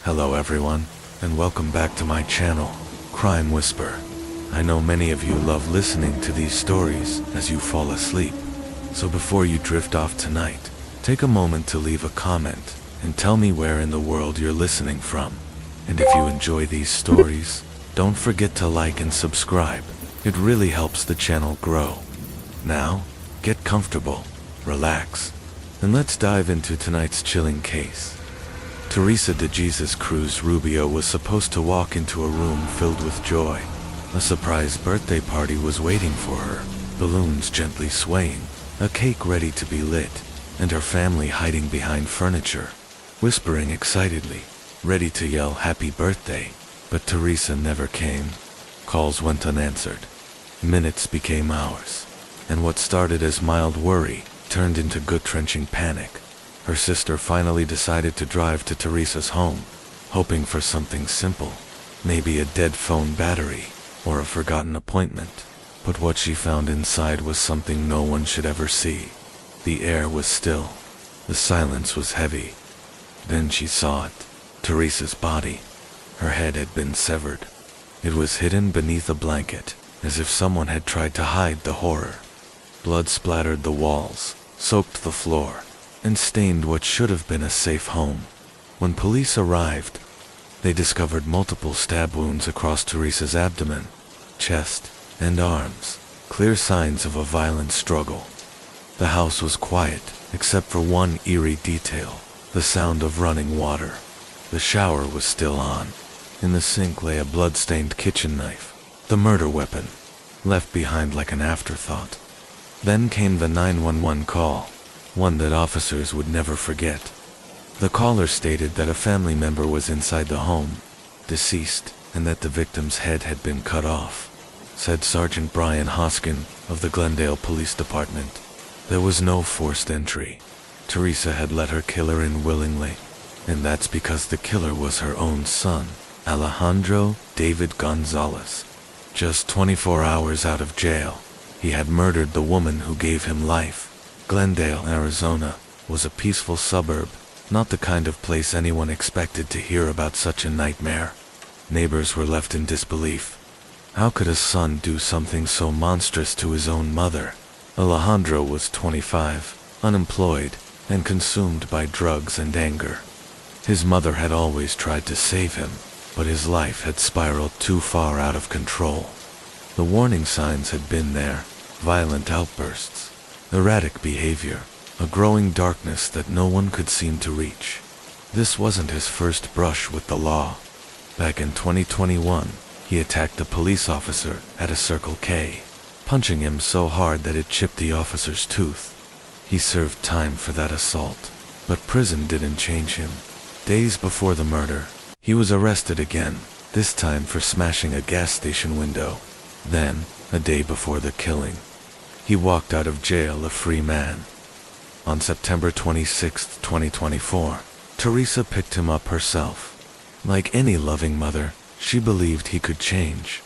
Hello everyone, and welcome back to my channel, Crime Whisper. I know many of you love listening to these stories as you fall asleep. So before you drift off tonight, take a moment to leave a comment and tell me where in the world you're listening from. And if you enjoy these stories, don't forget to like and subscribe. It really helps the channel grow. Now, get comfortable, relax, and let's dive into tonight's chilling case. Teresa de Jesus Cruz Rubio was supposed to walk into a room filled with joy. A surprise birthday party was waiting for her, balloons gently swaying, a cake ready to be lit, and her family hiding behind furniture, whispering excitedly, ready to yell happy birthday. But Teresa never came. Calls went unanswered. Minutes became hours, and what started as mild worry turned into gut-wrenching panic. Her sister finally decided to drive to Teresa's home, hoping for something simple, maybe a dead phone battery or a forgotten appointment. But what she found inside was something no one should ever see. The air was still. The silence was heavy. Then she saw it. Teresa's body. Her head had been severed. It was hidden beneath a blanket, as if someone had tried to hide the horror. Blood splattered the walls, soaked the floor, and stained what should have been a safe home. When police arrived, they discovered multiple stab wounds across Teresa's abdomen, chest, and arms, clear signs of a violent struggle. The house was quiet, except for one eerie detail, the sound of running water. The shower was still on. In the sink lay a blood-stained kitchen knife, the murder weapon, left behind like an afterthought. Then came the 911 call, one that officers would never forget. The caller stated that a family member was inside the home, deceased, and that the victim's head had been cut off, said Sergeant Brian Hoskin of the Glendale Police Department. There was no forced entry. Teresa had let her killer in willingly, and that's because the killer was her own son, Alejandro David Gonzalez. Just 24 hours out of jail, he had murdered the woman who gave him life. Glendale, Arizona, was a peaceful suburb, not the kind of place anyone expected to hear about such a nightmare. Neighbors were left in disbelief. How could a son do something so monstrous to his own mother? Alejandro was 25, unemployed, and consumed by drugs and anger. His mother had always tried to save him, but his life had spiraled too far out of control. The warning signs had been there: violent outbursts, erratic behavior, a growing darkness that no one could seem to reach. This wasn't his first brush with the law. Back in 2021, he attacked a police officer at a Circle K, punching him so hard that it chipped the officer's tooth. He served time for that assault, but prison didn't change him. Days before the murder, he was arrested again, this time for smashing a gas station window. Then, a day before the killing, he walked out of jail a free man. On September 26, 2024, Teresa picked him up herself. Like any loving mother, she believed he could change.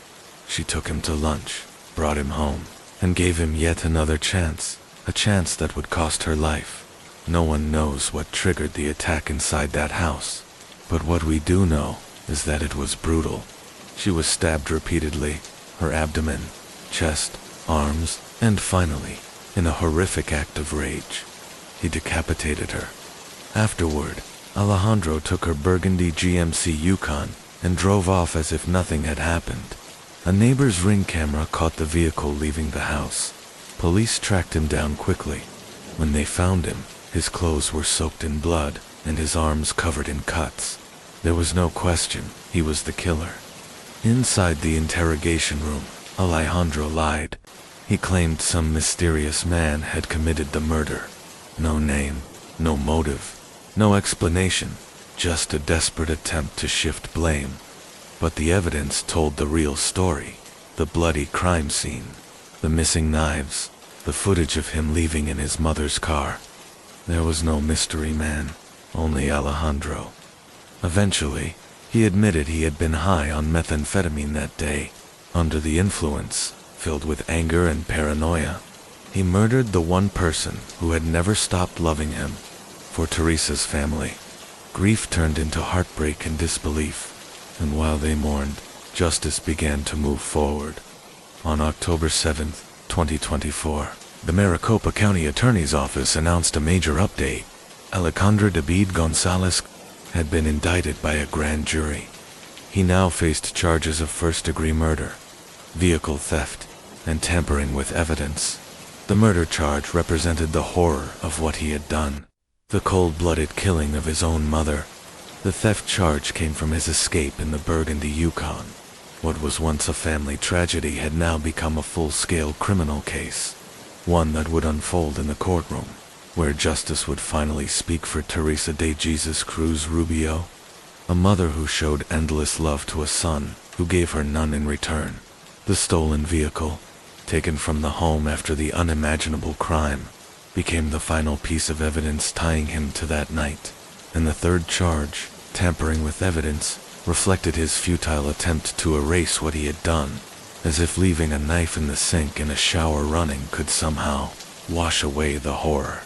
She took him to lunch, brought him home, and gave him yet another chance, a chance that would cost her life. No one knows what triggered the attack inside that house, but what we do know is that it was brutal. She was stabbed repeatedly, her abdomen, chest, arms, and finally, in a horrific act of rage, he decapitated her. Afterward, Alejandro took her burgundy GMC Yukon and drove off as if nothing had happened. A neighbor's ring camera caught the vehicle leaving the house. Police tracked him down quickly. When they found him, his clothes were soaked in blood and his arms covered in cuts. There was no question, he was the killer. Inside the interrogation room, Alejandro lied. He claimed some mysterious man had committed the murder. No name, no motive, no explanation, just a desperate attempt to shift blame. But the evidence told the real story: the bloody crime scene, the missing knives, the footage of him leaving in his mother's car. There was no mystery man, only Alejandro. Eventually, he admitted he had been high on methamphetamine that day, under the influence, filled with anger and paranoia. He murdered the one person who had never stopped loving him. For Teresa's family, Grief turned into heartbreak and disbelief, and while they mourned, justice began to move forward. On October 7, 2024, the Maricopa County Attorney's Office announced a major update. Alejandro David Gonzalez had been indicted by a grand jury. He now faced charges of first-degree murder, vehicle theft, and tampering with evidence. The murder charge represented the horror of what he had done, the cold-blooded killing of his own mother. The theft charge came from his escape in the Burgundy, Yukon. What was once a family tragedy had now become a full-scale criminal case, one that would unfold in the courtroom, where justice would finally speak for Teresa de Jesus Cruz Rubio, a mother who showed endless love to a son who gave her none in return. The stolen vehicle, taken from the home after the unimaginable crime, became the final piece of evidence tying him to that night. And the third charge, tampering with evidence, reflected his futile attempt to erase what he had done, as if leaving a knife in the sink in a shower running could somehow wash away the horror.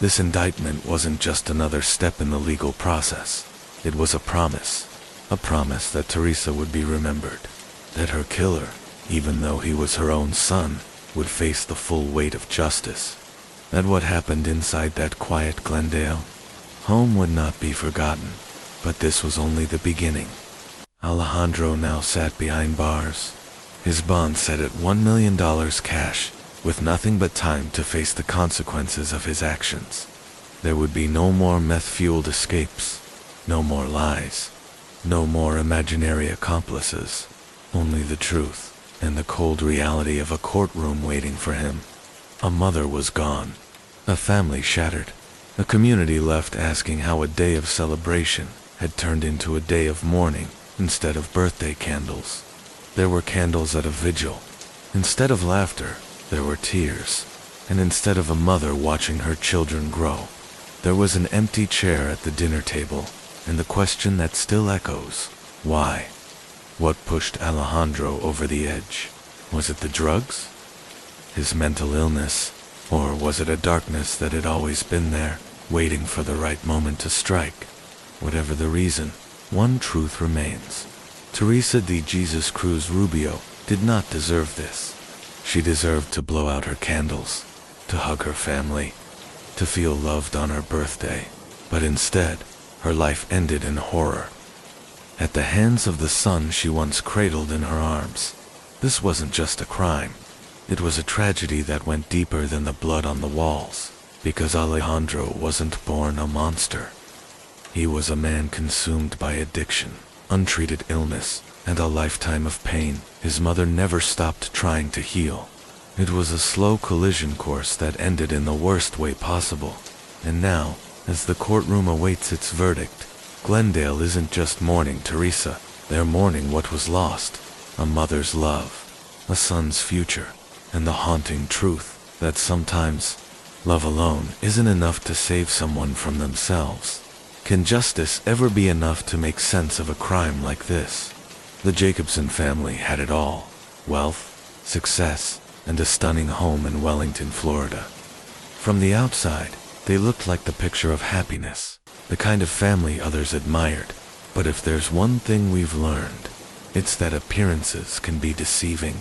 This indictment wasn't just another step in the legal process. It was a promise that Teresa would be remembered, that her killer, even though he was her own son, would face the full weight of justice. That what happened inside that quiet Glendale home would not be forgotten. But this was only the beginning. Alejandro now sat behind bars, his bond set at $1 million cash, with nothing but time to face the consequences of his actions. There would be no more meth-fueled escapes, no more lies, no more imaginary accomplices, only the truth and the cold reality of a courtroom waiting for him. A mother was gone, a family shattered, a community left asking how a day of celebration had turned into a day of mourning instead of birthday candles. There were candles at a vigil. Instead of laughter, there were tears. And instead of a mother watching her children grow, there was an empty chair at the dinner table, and the question that still echoes, why? What pushed Alejandro over the edge? Was it the drugs? His mental illness? Or was it a darkness that had always been there, waiting for the right moment to strike? Whatever the reason, one truth remains. Teresa de Jesus Cruz Rubio did not deserve this. She deserved to blow out her candles, to hug her family, to feel loved on her birthday. But instead, her life ended in horror. At the hands of the son she once cradled in her arms. This wasn't just a crime. It was a tragedy that went deeper than the blood on the walls, because Alejandro wasn't born a monster. He was a man consumed by addiction, untreated illness, and a lifetime of pain his mother never stopped trying to heal. It was a slow collision course that ended in the worst way possible. And now, as the courtroom awaits its verdict, Glendale isn't just mourning Teresa, they're mourning what was lost: a mother's love, a son's future, and the haunting truth that sometimes love alone isn't enough to save someone from themselves. Can justice ever be enough to make sense of a crime like this? The Jacobson family had it all: wealth, success, and a stunning home in Wellington, Florida. From the outside, they looked like the picture of happiness, the kind of family others admired. But if there's one thing we've learned, it's that appearances can be deceiving.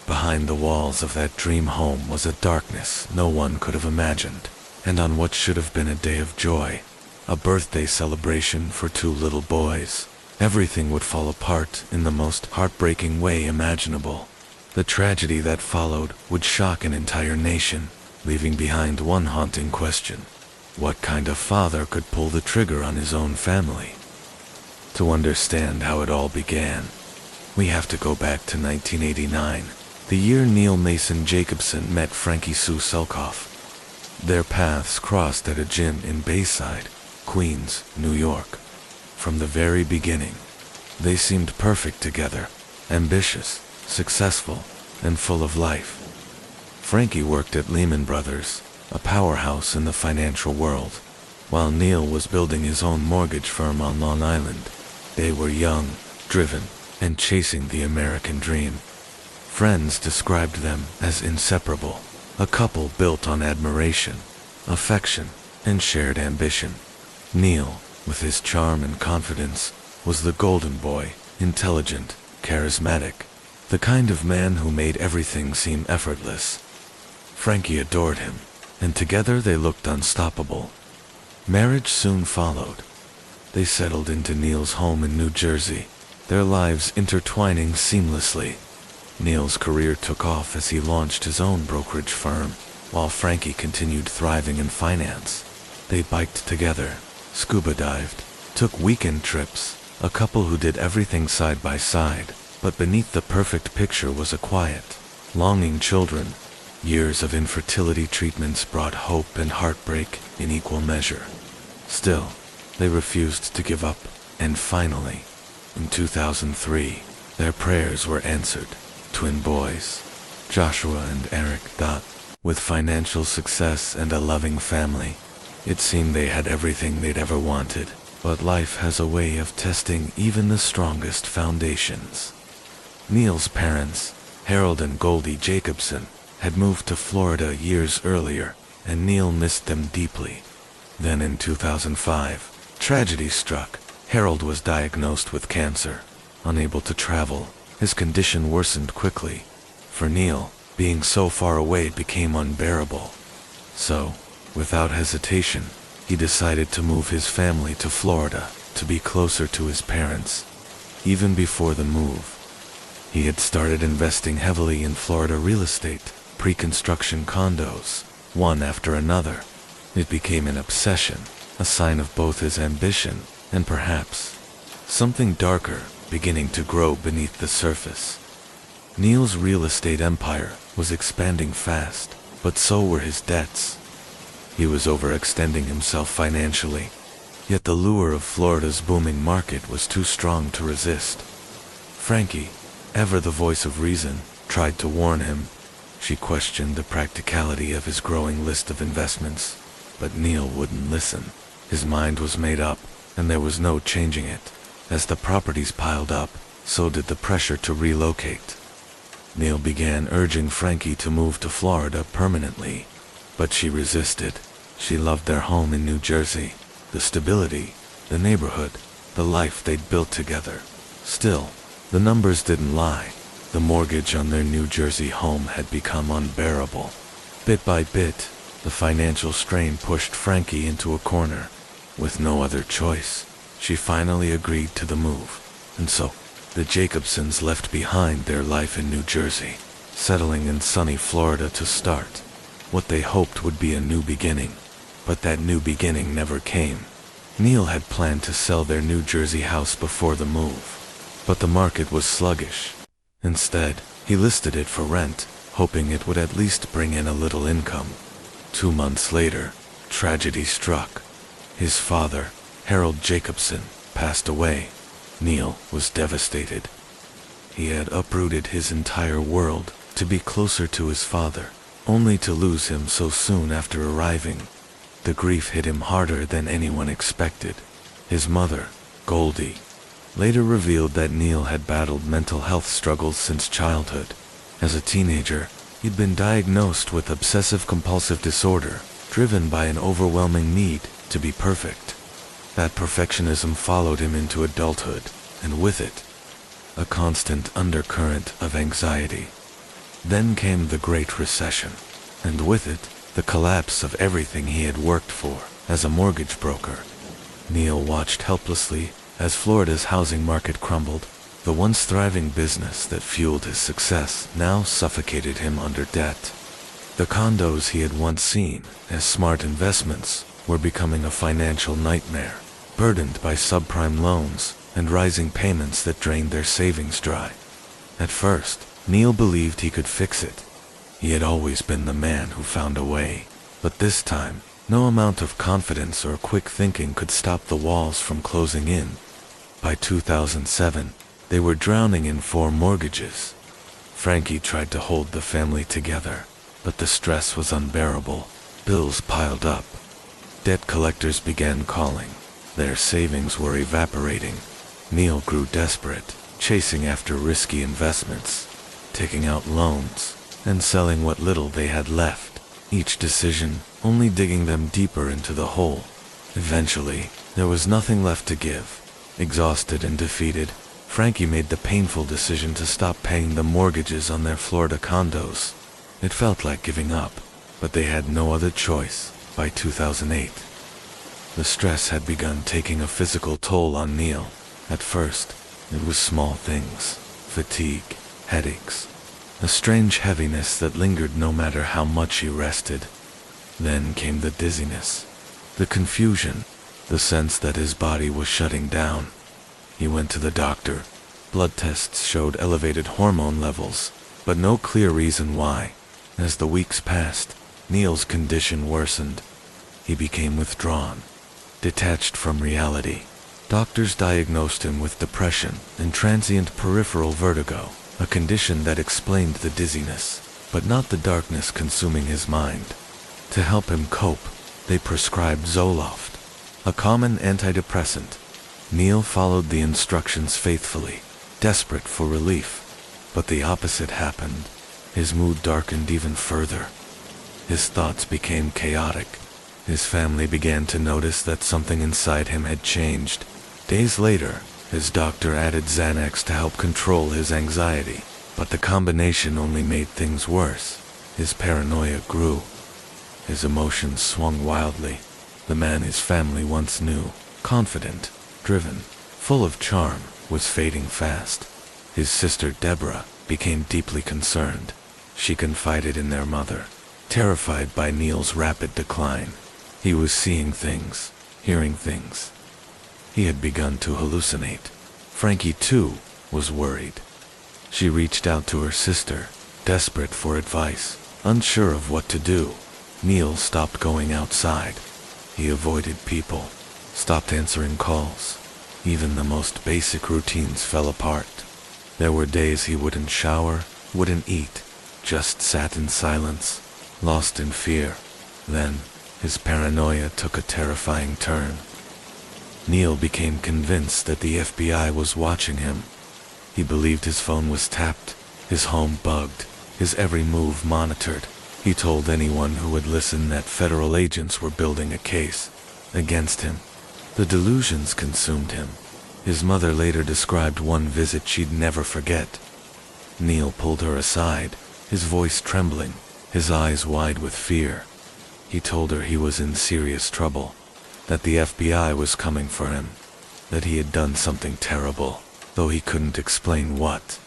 Behind the walls of that dream home was a darkness no one could have imagined. And on what should have been a day of joy, a birthday celebration for two little boys, everything would fall apart in the most heartbreaking way imaginable. The tragedy that followed would shock an entire nation, leaving behind one haunting question: what kind of father could pull the trigger on his own family? To understand how it all began, we have to go back to 1989, the year Neil Mason Jacobson met Frankie Sue Selkoff. Their paths crossed at a gym in Bayside, Queens, New York. From the very beginning, they seemed perfect together, ambitious, successful, and full of life. Frankie worked at Lehman Brothers, a powerhouse in the financial world, while Neil was building his own mortgage firm on Long Island. They were young, driven, and chasing the American dream. Friends described them as inseparable, a couple built on admiration, affection, and shared ambition. Neil, with his charm and confidence, was the golden boy, intelligent, charismatic, the kind of man who made everything seem effortless. Frankie adored him, and together they looked unstoppable. Marriage soon followed. They settled into Neil's home in New Jersey, their lives intertwining seamlessly. Neil's career took off as he launched his own brokerage firm, while Frankie continued thriving in finance. They biked together, scuba dived, took weekend trips, a couple who did everything side by side, but beneath the perfect picture was a quiet, longing children. Years of infertility treatments brought hope and heartbreak in equal measure. Still, they refused to give up, and finally, in 2003, their prayers were answered. Twin boys, Joshua and Eric. With financial success and a loving family, it seemed they had everything they'd ever wanted. But life has a way of testing even the strongest foundations. Neil's parents, Harold and Goldie Jacobson, had moved to Florida years earlier, and Neil missed them deeply. Then in 2005, tragedy struck. Harold was diagnosed with cancer. Unable to travel, his condition worsened quickly. For Neil, being so far away became unbearable. So, without hesitation, he decided to move his family to Florida to be closer to his parents. Even before the move, he had started investing heavily in Florida real estate, pre-construction condos, one after another. It became an obsession, a sign of both his ambition and perhaps something darker beginning to grow beneath the surface. Neil's real estate empire was expanding fast, but so were his debts. He was overextending himself financially, yet the lure of Florida's booming market was too strong to resist. Frankie, ever the voice of reason, tried to warn him. She questioned the practicality of his growing list of investments, but Neil wouldn't listen. His mind was made up, and there was no changing it. As the properties piled up, so did the pressure to relocate. Neil began urging Frankie to move to Florida permanently, but she resisted. She loved their home in New Jersey, the stability, the neighborhood, the life they'd built together. Still, the numbers didn't lie. The mortgage on their New Jersey home had become unbearable. Bit by bit, the financial strain pushed Frankie into a corner. With no other choice, she finally agreed to the move. And so, the Jacobsons left behind their life in New Jersey, settling in sunny Florida to start what they hoped would be a new beginning. But that new beginning never came. Neil had planned to sell their New Jersey house before the move, but the market was sluggish. Instead, he listed it for rent, hoping it would at least bring in a little income. 2 months later, tragedy struck. His father, Harold Jacobson, passed away. Neil was devastated. He had uprooted his entire world to be closer to his father, only to lose him so soon after arriving. The grief hit him harder than anyone expected. His mother, Goldie, later revealed that Neil had battled mental health struggles since childhood. As a teenager, he'd been diagnosed with obsessive-compulsive disorder, driven by an overwhelming need to be perfect. That perfectionism followed him into adulthood, and with it, a constant undercurrent of anxiety. Then came the Great Recession, and with it, the collapse of everything he had worked for as a mortgage broker. Neil watched helplessly as Florida's housing market crumbled. The once thriving business that fueled his success now suffocated him under debt. The condos he had once seen as smart investments were becoming a financial nightmare, burdened by subprime loans and rising payments that drained their savings dry. At first, Neil believed he could fix it. He had always been the man who found a way, but this time, no amount of confidence or quick thinking could stop the walls from closing in. By 2007, they were drowning in 4 mortgages. Frankie tried to hold the family together, but the stress was unbearable. Bills piled up. Debt collectors began calling. Their savings were evaporating. Neil grew desperate, chasing after risky investments, taking out loans, and selling what little they had left, each decision only digging them deeper into the hole. Eventually, there was nothing left to give. Exhausted and defeated, Frankie made the painful decision to stop paying the mortgages on their Florida condos. It felt like giving up, but they had no other choice. By 2008, the stress had begun taking a physical toll on Neil. At first, it was small things: fatigue, headaches, a strange heaviness that lingered no matter how much he rested. Then came the dizziness, the confusion, the sense that his body was shutting down. He went to the doctor. Blood tests showed elevated hormone levels, but no clear reason why. As the weeks passed, Neil's condition worsened. He became withdrawn, detached from reality. Doctors diagnosed him with depression and transient peripheral vertigo, a condition that explained the dizziness, but not the darkness consuming his mind. To help him cope, they prescribed Zoloft, a common antidepressant. Neil followed the instructions faithfully, desperate for relief. But the opposite happened. His mood darkened even further. His thoughts became chaotic. His family began to notice that something inside him had changed. Days later, his doctor added Xanax to help control his anxiety, but the combination only made things worse. His paranoia grew. His emotions swung wildly. The man his family once knew, confident, driven, full of charm, was fading fast. His sister Deborah became deeply concerned. She confided in their mother, terrified by Neil's rapid decline. He was seeing things, hearing things. He had begun to hallucinate. Frankie, too, was worried. She reached out to her sister, desperate for advice, unsure of what to do. Neil stopped going outside. He avoided people, stopped answering calls. Even the most basic routines fell apart. There were days he wouldn't shower, wouldn't eat, just sat in silence, lost in fear. Then, his paranoia took a terrifying turn. Neil became convinced that the FBI was watching him. He believed his phone was tapped, his home bugged, his every move monitored. He told anyone who would listen that federal agents were building a case against him. The delusions consumed him. His mother later described one visit she'd never forget. Neil pulled her aside, his voice trembling, his eyes wide with fear. He told her he was in serious trouble, that the FBI was coming for him, that he had done something terrible, though he couldn't explain what.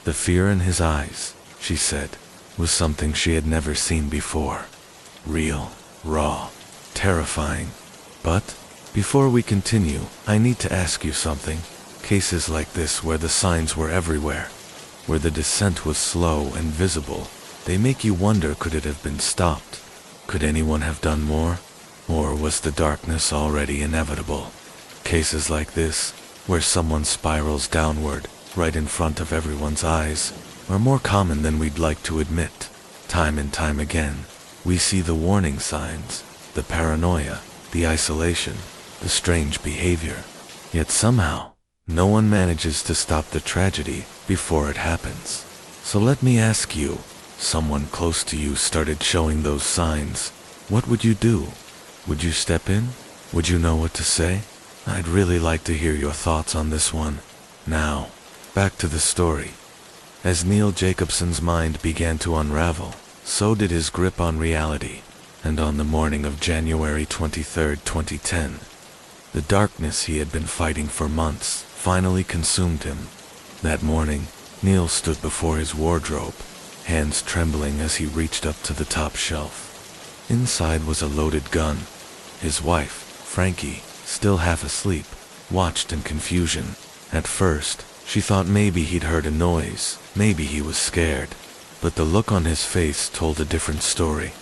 The fear in his eyes, she said, was something she had never seen before. Real, raw, terrifying. But, before we continue, I need to ask you something. Cases like this where the signs were everywhere, where the descent was slow and visible, they make you wonder, could it have been stopped? Could anyone have done more? Or was the darkness already inevitable? Cases like this, where someone spirals downward, right in front of everyone's eyes, are more common than we'd like to admit. Time and time again, we see the warning signs, the paranoia, the isolation, the strange behavior. Yet somehow, no one manages to stop the tragedy before it happens. So let me ask you, someone close to you started showing those signs, what would you do? Would you step in? Would you know what to say? I'd really like to hear your thoughts on this one. Now, back to the story. As Neil Jacobson's mind began to unravel, so did his grip on reality. And on the morning of January 23, 2010, the darkness he had been fighting for months finally consumed him. That morning, Neil stood before his wardrobe, hands trembling as he reached up to the top shelf. Inside was a loaded gun. His wife, Frankie, still half asleep, watched in confusion. At first, she thought maybe he'd heard a noise, maybe he was scared. But the look on his face told a different story.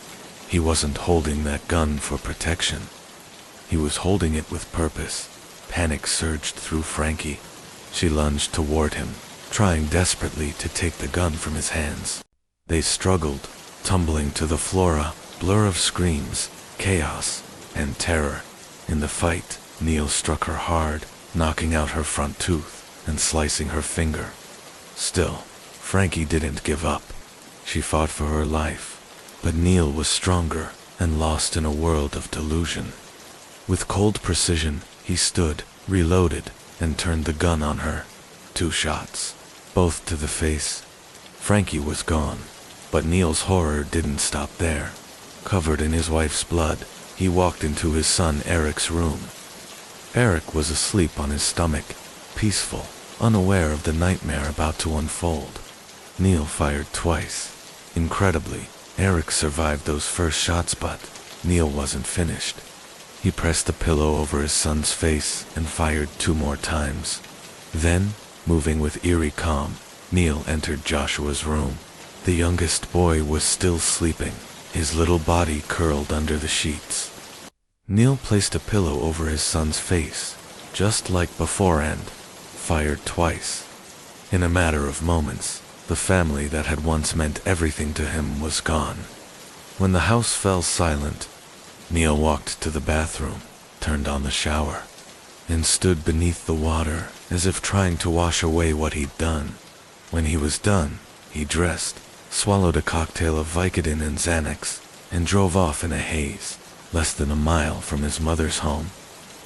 He wasn't holding that gun for protection. He was holding it with purpose. Panic surged through Frankie. She lunged toward him, trying desperately to take the gun from his hands. They struggled, tumbling to the floor, a blur of screams, chaos, and terror. In the fight, Neil struck her hard, knocking out her front tooth and slicing her finger. Still, Frankie didn't give up. She fought for her life, but Neil was stronger and lost in a world of delusion. With cold precision, he stood, reloaded, and turned the gun on her. 2 shots, both to the face. Frankie was gone, but Neil's horror didn't stop there. Covered in his wife's blood, he walked into his son Eric's room. Eric was asleep on his stomach, peaceful, unaware of the nightmare about to unfold. Neil fired twice. Incredibly, Eric survived those first shots, but Neil wasn't finished. He pressed the pillow over his son's face and fired 2 more times. Then, moving with eerie calm, Neil entered Joshua's room. The youngest boy was still sleeping, his little body curled under the sheets. Neil placed a pillow over his son's face, just like before, and fired twice. In a matter of moments, the family that had once meant everything to him was gone. When the house fell silent, Neil walked to the bathroom, turned on the shower, and stood beneath the water as if trying to wash away what he'd done. When he was done, he dressed, swallowed a cocktail of Vicodin and Xanax, and drove off in a haze, less than a mile from his mother's home.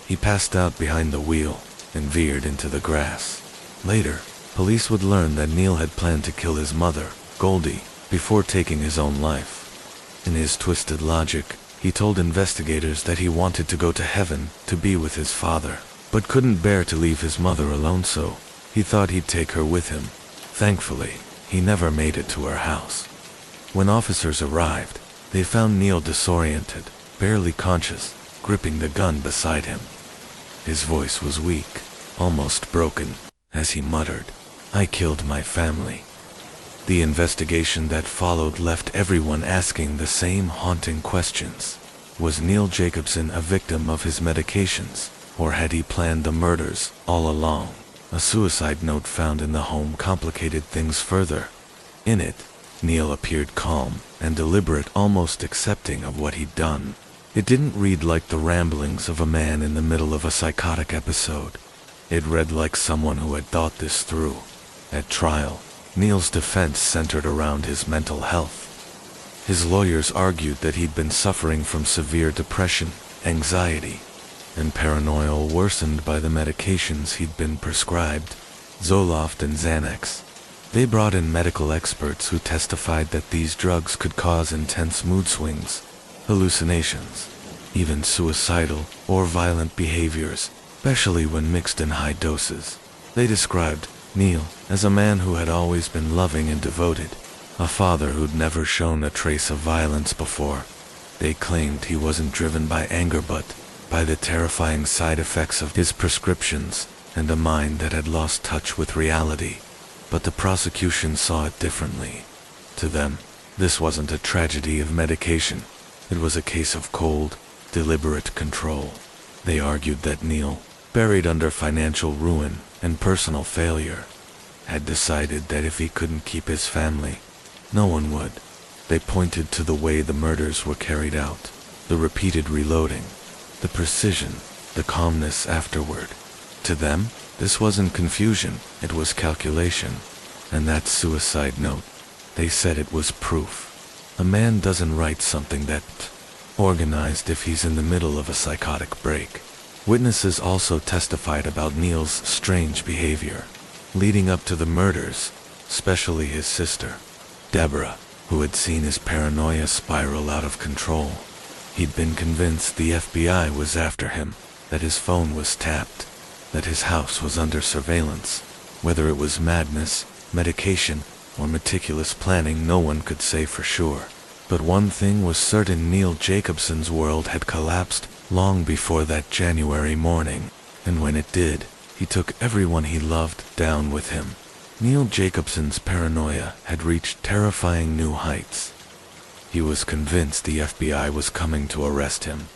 He passed out behind the wheel and veered into the grass. Later, police would learn that Neil had planned to kill his mother, Goldie, before taking his own life. In his twisted logic, he told investigators that he wanted to go to heaven to be with his father, but couldn't bear to leave his mother alone, so he thought he'd take her with him. Thankfully, he never made it to her house. When officers arrived, they found Neil disoriented, barely conscious, gripping the gun beside him. His voice was weak, almost broken, as he muttered, "I killed my family." The investigation that followed left everyone asking the same haunting questions. Was Neil Jacobson a victim of his medications, or had he planned the murders all along? A suicide note found in the home complicated things further. In it, Neil appeared calm and deliberate, almost accepting of what he'd done. It didn't read like the ramblings of a man in the middle of a psychotic episode. It read like someone who had thought this through. At trial, Neil's defense centered around his mental health. His lawyers argued that he'd been suffering from severe depression, anxiety, and paranoia worsened by the medications he'd been prescribed, Zoloft and Xanax. They brought in medical experts who testified that these drugs could cause intense mood swings, hallucinations, even suicidal or violent behaviors, especially when mixed in high doses. They described Neil as a man who had always been loving and devoted, a father who'd never shown a trace of violence before. They claimed he wasn't driven by anger but by the terrifying side effects of his prescriptions and a mind that had lost touch with reality. But the prosecution saw it differently. To them, this wasn't a tragedy of medication. It was a case of cold, deliberate control. They argued that Neil, buried under financial ruin and personal failure, had decided that if he couldn't keep his family, no one would. They pointed to the way the murders were carried out, the repeated reloading, the precision, the calmness afterward. To them, this wasn't confusion, it was calculation. And that suicide note, they said it was proof. A man doesn't write something that organized if he's in the middle of a psychotic break. Witnesses also testified about Neil's strange behavior leading up to the murders, especially his sister, Deborah, who had seen his paranoia spiral out of control. He'd been convinced the FBI was after him, that his phone was tapped, that his house was under surveillance. Whether it was madness, medication, or meticulous planning, no one could say for sure. But one thing was certain: Neil Jacobson's world had collapsed long before that January morning, and when it did, he took everyone he loved down with him. Neil Jacobson's paranoia had reached terrifying new heights. He was convinced the FBI was coming to arrest him.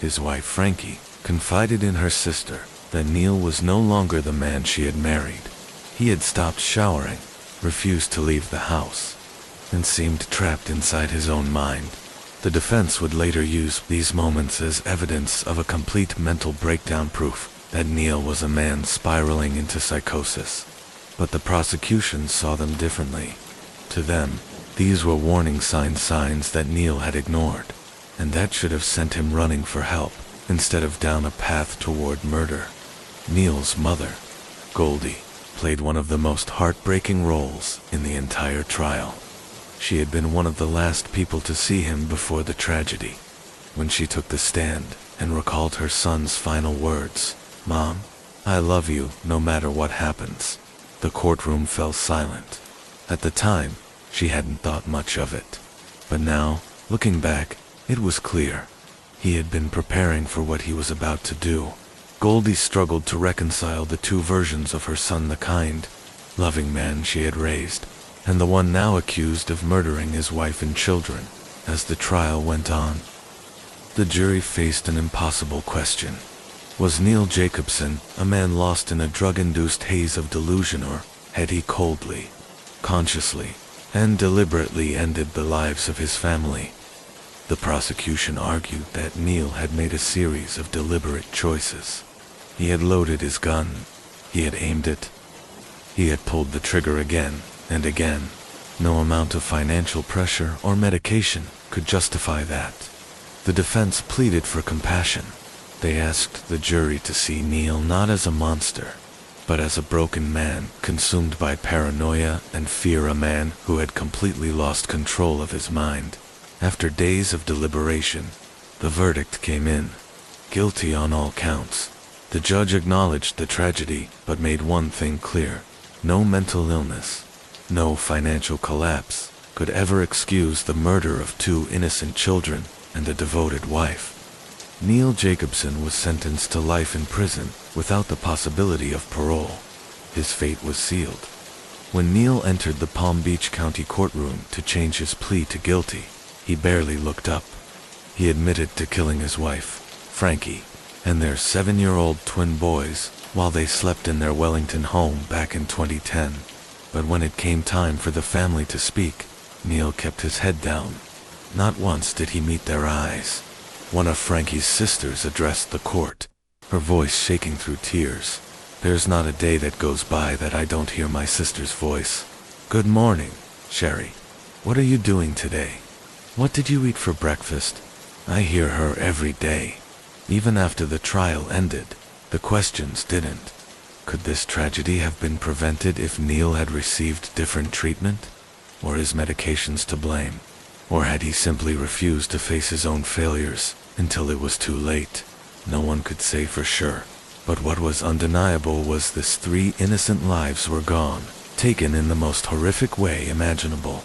His wife, Frankie, confided in her sister that Neil was no longer the man she had married. He had stopped showering, refused to leave the house, and seemed trapped inside his own mind. The defense would later use these moments as evidence of a complete mental breakdown, proof that Neil was a man spiraling into psychosis. But the prosecution saw them differently. To them, these were warning signs that Neil had ignored, and that should have sent him running for help instead of down a path toward murder. Neil's mother, Goldie, played one of the most heartbreaking roles in the entire trial. She had been one of the last people to see him before the tragedy. When she took the stand and recalled her son's final words, "Mom, I love you no matter what happens," the courtroom fell silent. At the time, she hadn't thought much of it. But now, looking back, it was clear. He had been preparing for what he was about to do. Goldie struggled to reconcile the two versions of her son, the kind, loving man she had raised, and the one now accused of murdering his wife and children. As the trial went on, the jury faced an impossible question. Was Neil Jacobson a man lost in a drug-induced haze of delusion, or had he coldly, consciously, and deliberately ended the lives of his family? The prosecution argued that Neil had made a series of deliberate choices. He had loaded his gun. He had aimed it. He had pulled the trigger again and again. No amount of financial pressure or medication could justify that. The defense pleaded for compassion. They asked the jury to see Neil not as a monster, but as a broken man consumed by paranoia and fear, a man who had completely lost control of his mind. After days of deliberation, the verdict came in. Guilty on all counts. The judge acknowledged the tragedy, but made one thing clear. No mental illness, no financial collapse could ever excuse the murder of two innocent children and a devoted wife. Neil Jacobson was sentenced to life in prison without the possibility of parole. His fate was sealed. When Neil entered the Palm Beach County courtroom to change his plea to guilty, he barely looked up. He admitted to killing his wife, Frankie, and their 7-year-old twin boys while they slept in their Wellington home back in 2010. But when it came time for the family to speak, Neil kept his head down. Not once did he meet their eyes. One of Frankie's sisters addressed the court, her voice shaking through tears. "There's not a day that goes by that I don't hear my sister's voice. Good morning, Sherry. What are you doing today? What did you eat for breakfast?" I hear her every day. Even after the trial ended, the questions didn't. Could this tragedy have been prevented if Neil had received different treatment? Or his medications to blame? Or had he simply refused to face his own failures until it was too late? No one could say for sure. But what was undeniable was this: 3 innocent lives were gone, taken in the most horrific way imaginable.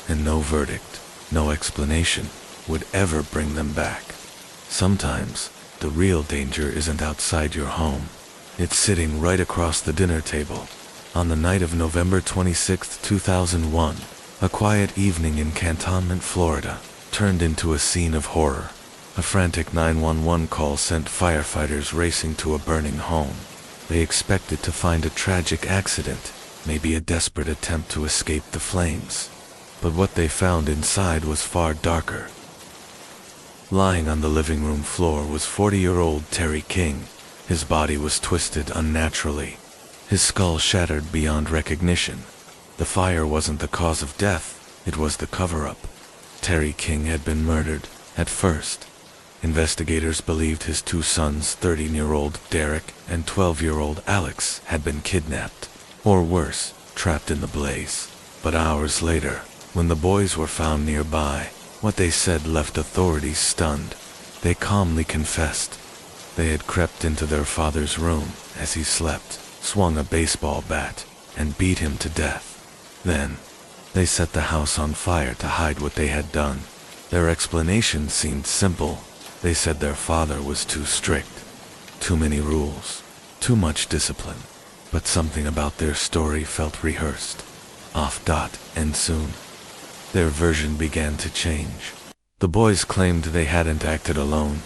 And no verdict, no explanation, would ever bring them back. Sometimes, the real danger isn't outside your home. It's sitting right across the dinner table. On the night of November 26, 2001, a quiet evening in Cantonment, Florida, turned into a scene of horror. A frantic 911 call sent firefighters racing to a burning home. They expected to find a tragic accident, maybe a desperate attempt to escape the flames. But what they found inside was far darker. Lying on the living room floor was 40-year-old Terry King. His body was twisted unnaturally, his skull shattered beyond recognition. The fire wasn't the cause of death, it was the cover-up. Terry King had been murdered. At first, investigators believed his 2 sons, 13-year-old Derek and 12-year-old Alex, had been kidnapped, or worse, trapped in the blaze. But hours later, when the boys were found nearby, what they said left authorities stunned. They calmly confessed. They had crept into their father's room as he slept, swung a baseball bat, and beat him to death. Then, they set the house on fire to hide what they had done. Their explanation seemed simple. They said their father was too strict, too many rules, too much discipline. But something about their story felt rehearsed. And soon, their version began to change. The boys claimed they hadn't acted alone.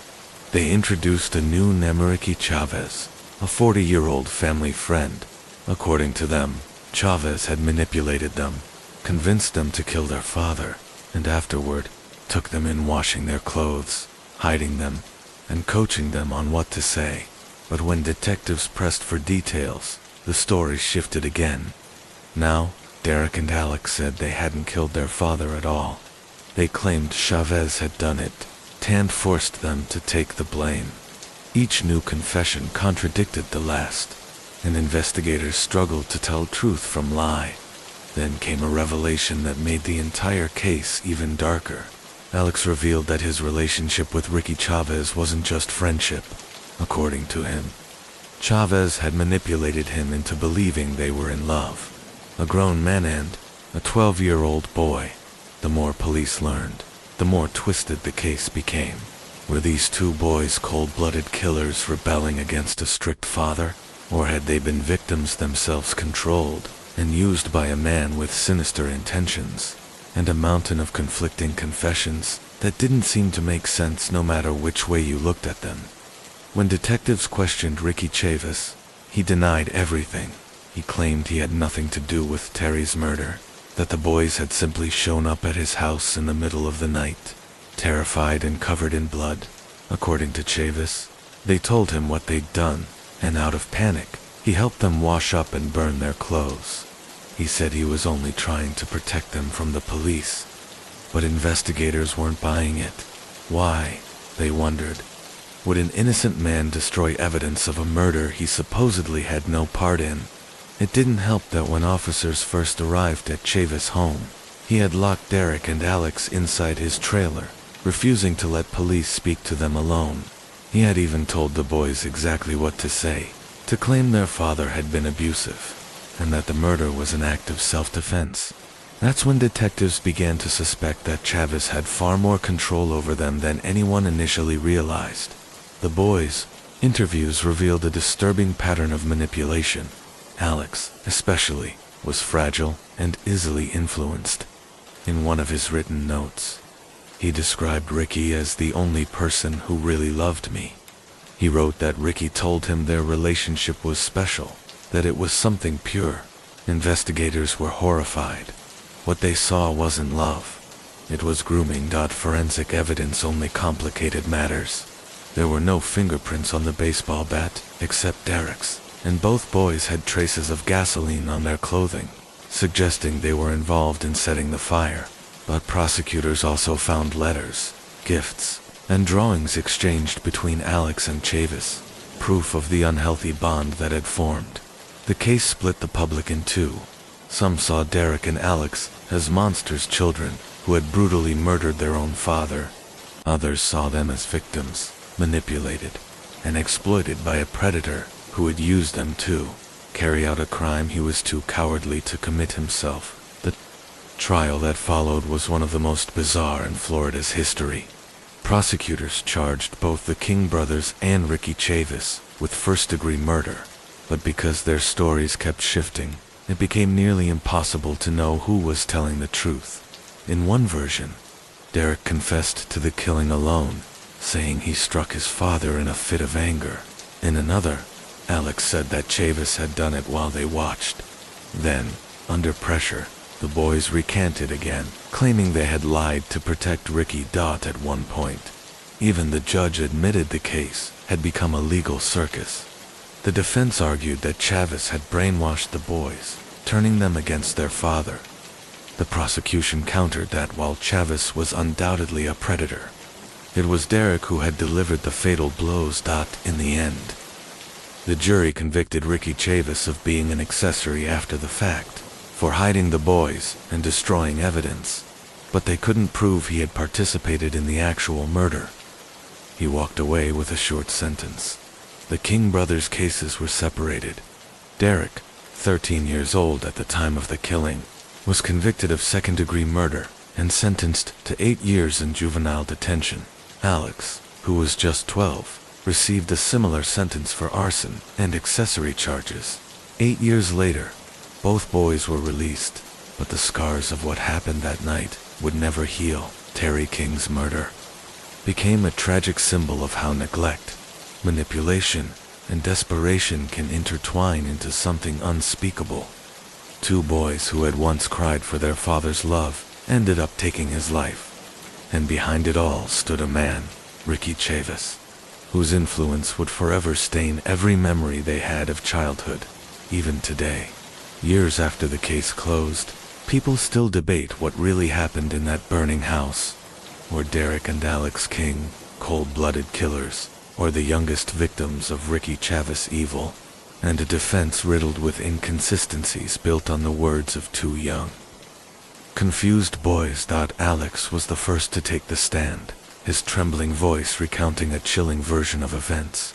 They introduced a new Nemariki Chavez, a 40-year-old family friend. According to them, Chavez had manipulated them, convinced them to kill their father, and afterward, took them in washing their clothes, hiding them, and coaching them on what to say. But when detectives pressed for details, the story shifted again. Now, Derek and Alex said they hadn't killed their father at all. They claimed Chavez had done it. Tan forced them to take the blame. Each new confession contradicted the last, and investigators struggled to tell truth from lie. Then came a revelation that made the entire case even darker. Alex revealed that his relationship with Ricky Chavez wasn't just friendship. According to him, Chavez had manipulated him into believing they were in love. A grown man and a 12-year-old boy. The more police learned, the more twisted the case became. Were these two boys cold-blooded killers rebelling against a strict father? Or had they been victims themselves, controlled and used by a man with sinister intentions? And a mountain of conflicting confessions that didn't seem to make sense no matter which way you looked at them. When detectives questioned Ricky Chavez, he denied everything. He claimed he had nothing to do with Terry's murder, that the boys had simply shown up at his house in the middle of the night, terrified and covered in blood. According to Chavez, they told him what they'd done, and out of panic, he helped them wash up and burn their clothes. He said he was only trying to protect them from the police. But investigators weren't buying it. Why? They wondered. Would an innocent man destroy evidence of a murder he supposedly had no part in? It didn't help that when officers first arrived at Chavez's home, he had locked Derek and Alex inside his trailer, refusing to let police speak to them alone. He had even told the boys exactly what to say, to claim their father had been abusive, and that the murder was an act of self-defense. That's when detectives began to suspect that Chavez had far more control over them than anyone initially realized. The boys' interviews revealed a disturbing pattern of manipulation. Alex, especially, was fragile and easily influenced. In one of his written notes, he described Ricky as the only person who really loved me. He wrote that Ricky told him their relationship was special, that it was something pure. Investigators were horrified. What they saw wasn't love. It was grooming. Forensic evidence only complicated matters. There were no fingerprints on the baseball bat, except Derek's, and both boys had traces of gasoline on their clothing, suggesting they were involved in setting the fire. But prosecutors also found letters, gifts, and drawings exchanged between Alex and Chavez, proof of the unhealthy bond that had formed. The case split the public in two. Some saw Derek and Alex as monsters' children who had brutally murdered their own father. Others saw them as victims, manipulated and exploited by a predator who had used them to carry out a crime he was too cowardly to commit himself. The trial that followed was one of the most bizarre in Florida's history. Prosecutors charged both the King brothers and Ricky Chavez with first-degree murder, but because their stories kept shifting, it became nearly impossible to know who was telling the truth. In one version, Derek confessed to the killing alone, saying he struck his father in a fit of anger. In another, Alex said that Chavez had done it while they watched. Then, under pressure, the boys recanted again, claiming they had lied to protect Ricky. At one point, even the judge admitted the case had become a legal circus. The defense argued that Chavez had brainwashed the boys, turning them against their father. The prosecution countered that while Chavez was undoubtedly a predator, it was Derek who had delivered the fatal blows. In the end, the jury convicted Ricky Chavez of being an accessory after the fact, for hiding the boys and destroying evidence, but they couldn't prove he had participated in the actual murder. He walked away with a short sentence. The King brothers' cases were separated. Derek, 13 years old at the time of the killing, was convicted of second-degree murder and sentenced to 8 years in juvenile detention. Alex, who was just 12, received a similar sentence for arson and accessory charges. 8 years later, both boys were released, but the scars of what happened that night would never heal. Terry King's murder became a tragic symbol of how neglect, manipulation, and desperation can intertwine into something unspeakable. Two boys who had once cried for their father's love ended up taking his life. And behind it all stood a man, Ricky Chavez, whose influence would forever stain every memory they had of childhood. Even today, years after the case closed, people still debate what really happened in that burning house. Were Derek and Alex King cold-blooded killers, or the youngest victims of Ricky Chavez evil, and a defense riddled with inconsistencies built on the words of too young. Confused boys. Alex was the first to take the stand, his trembling voice recounting a chilling version of events.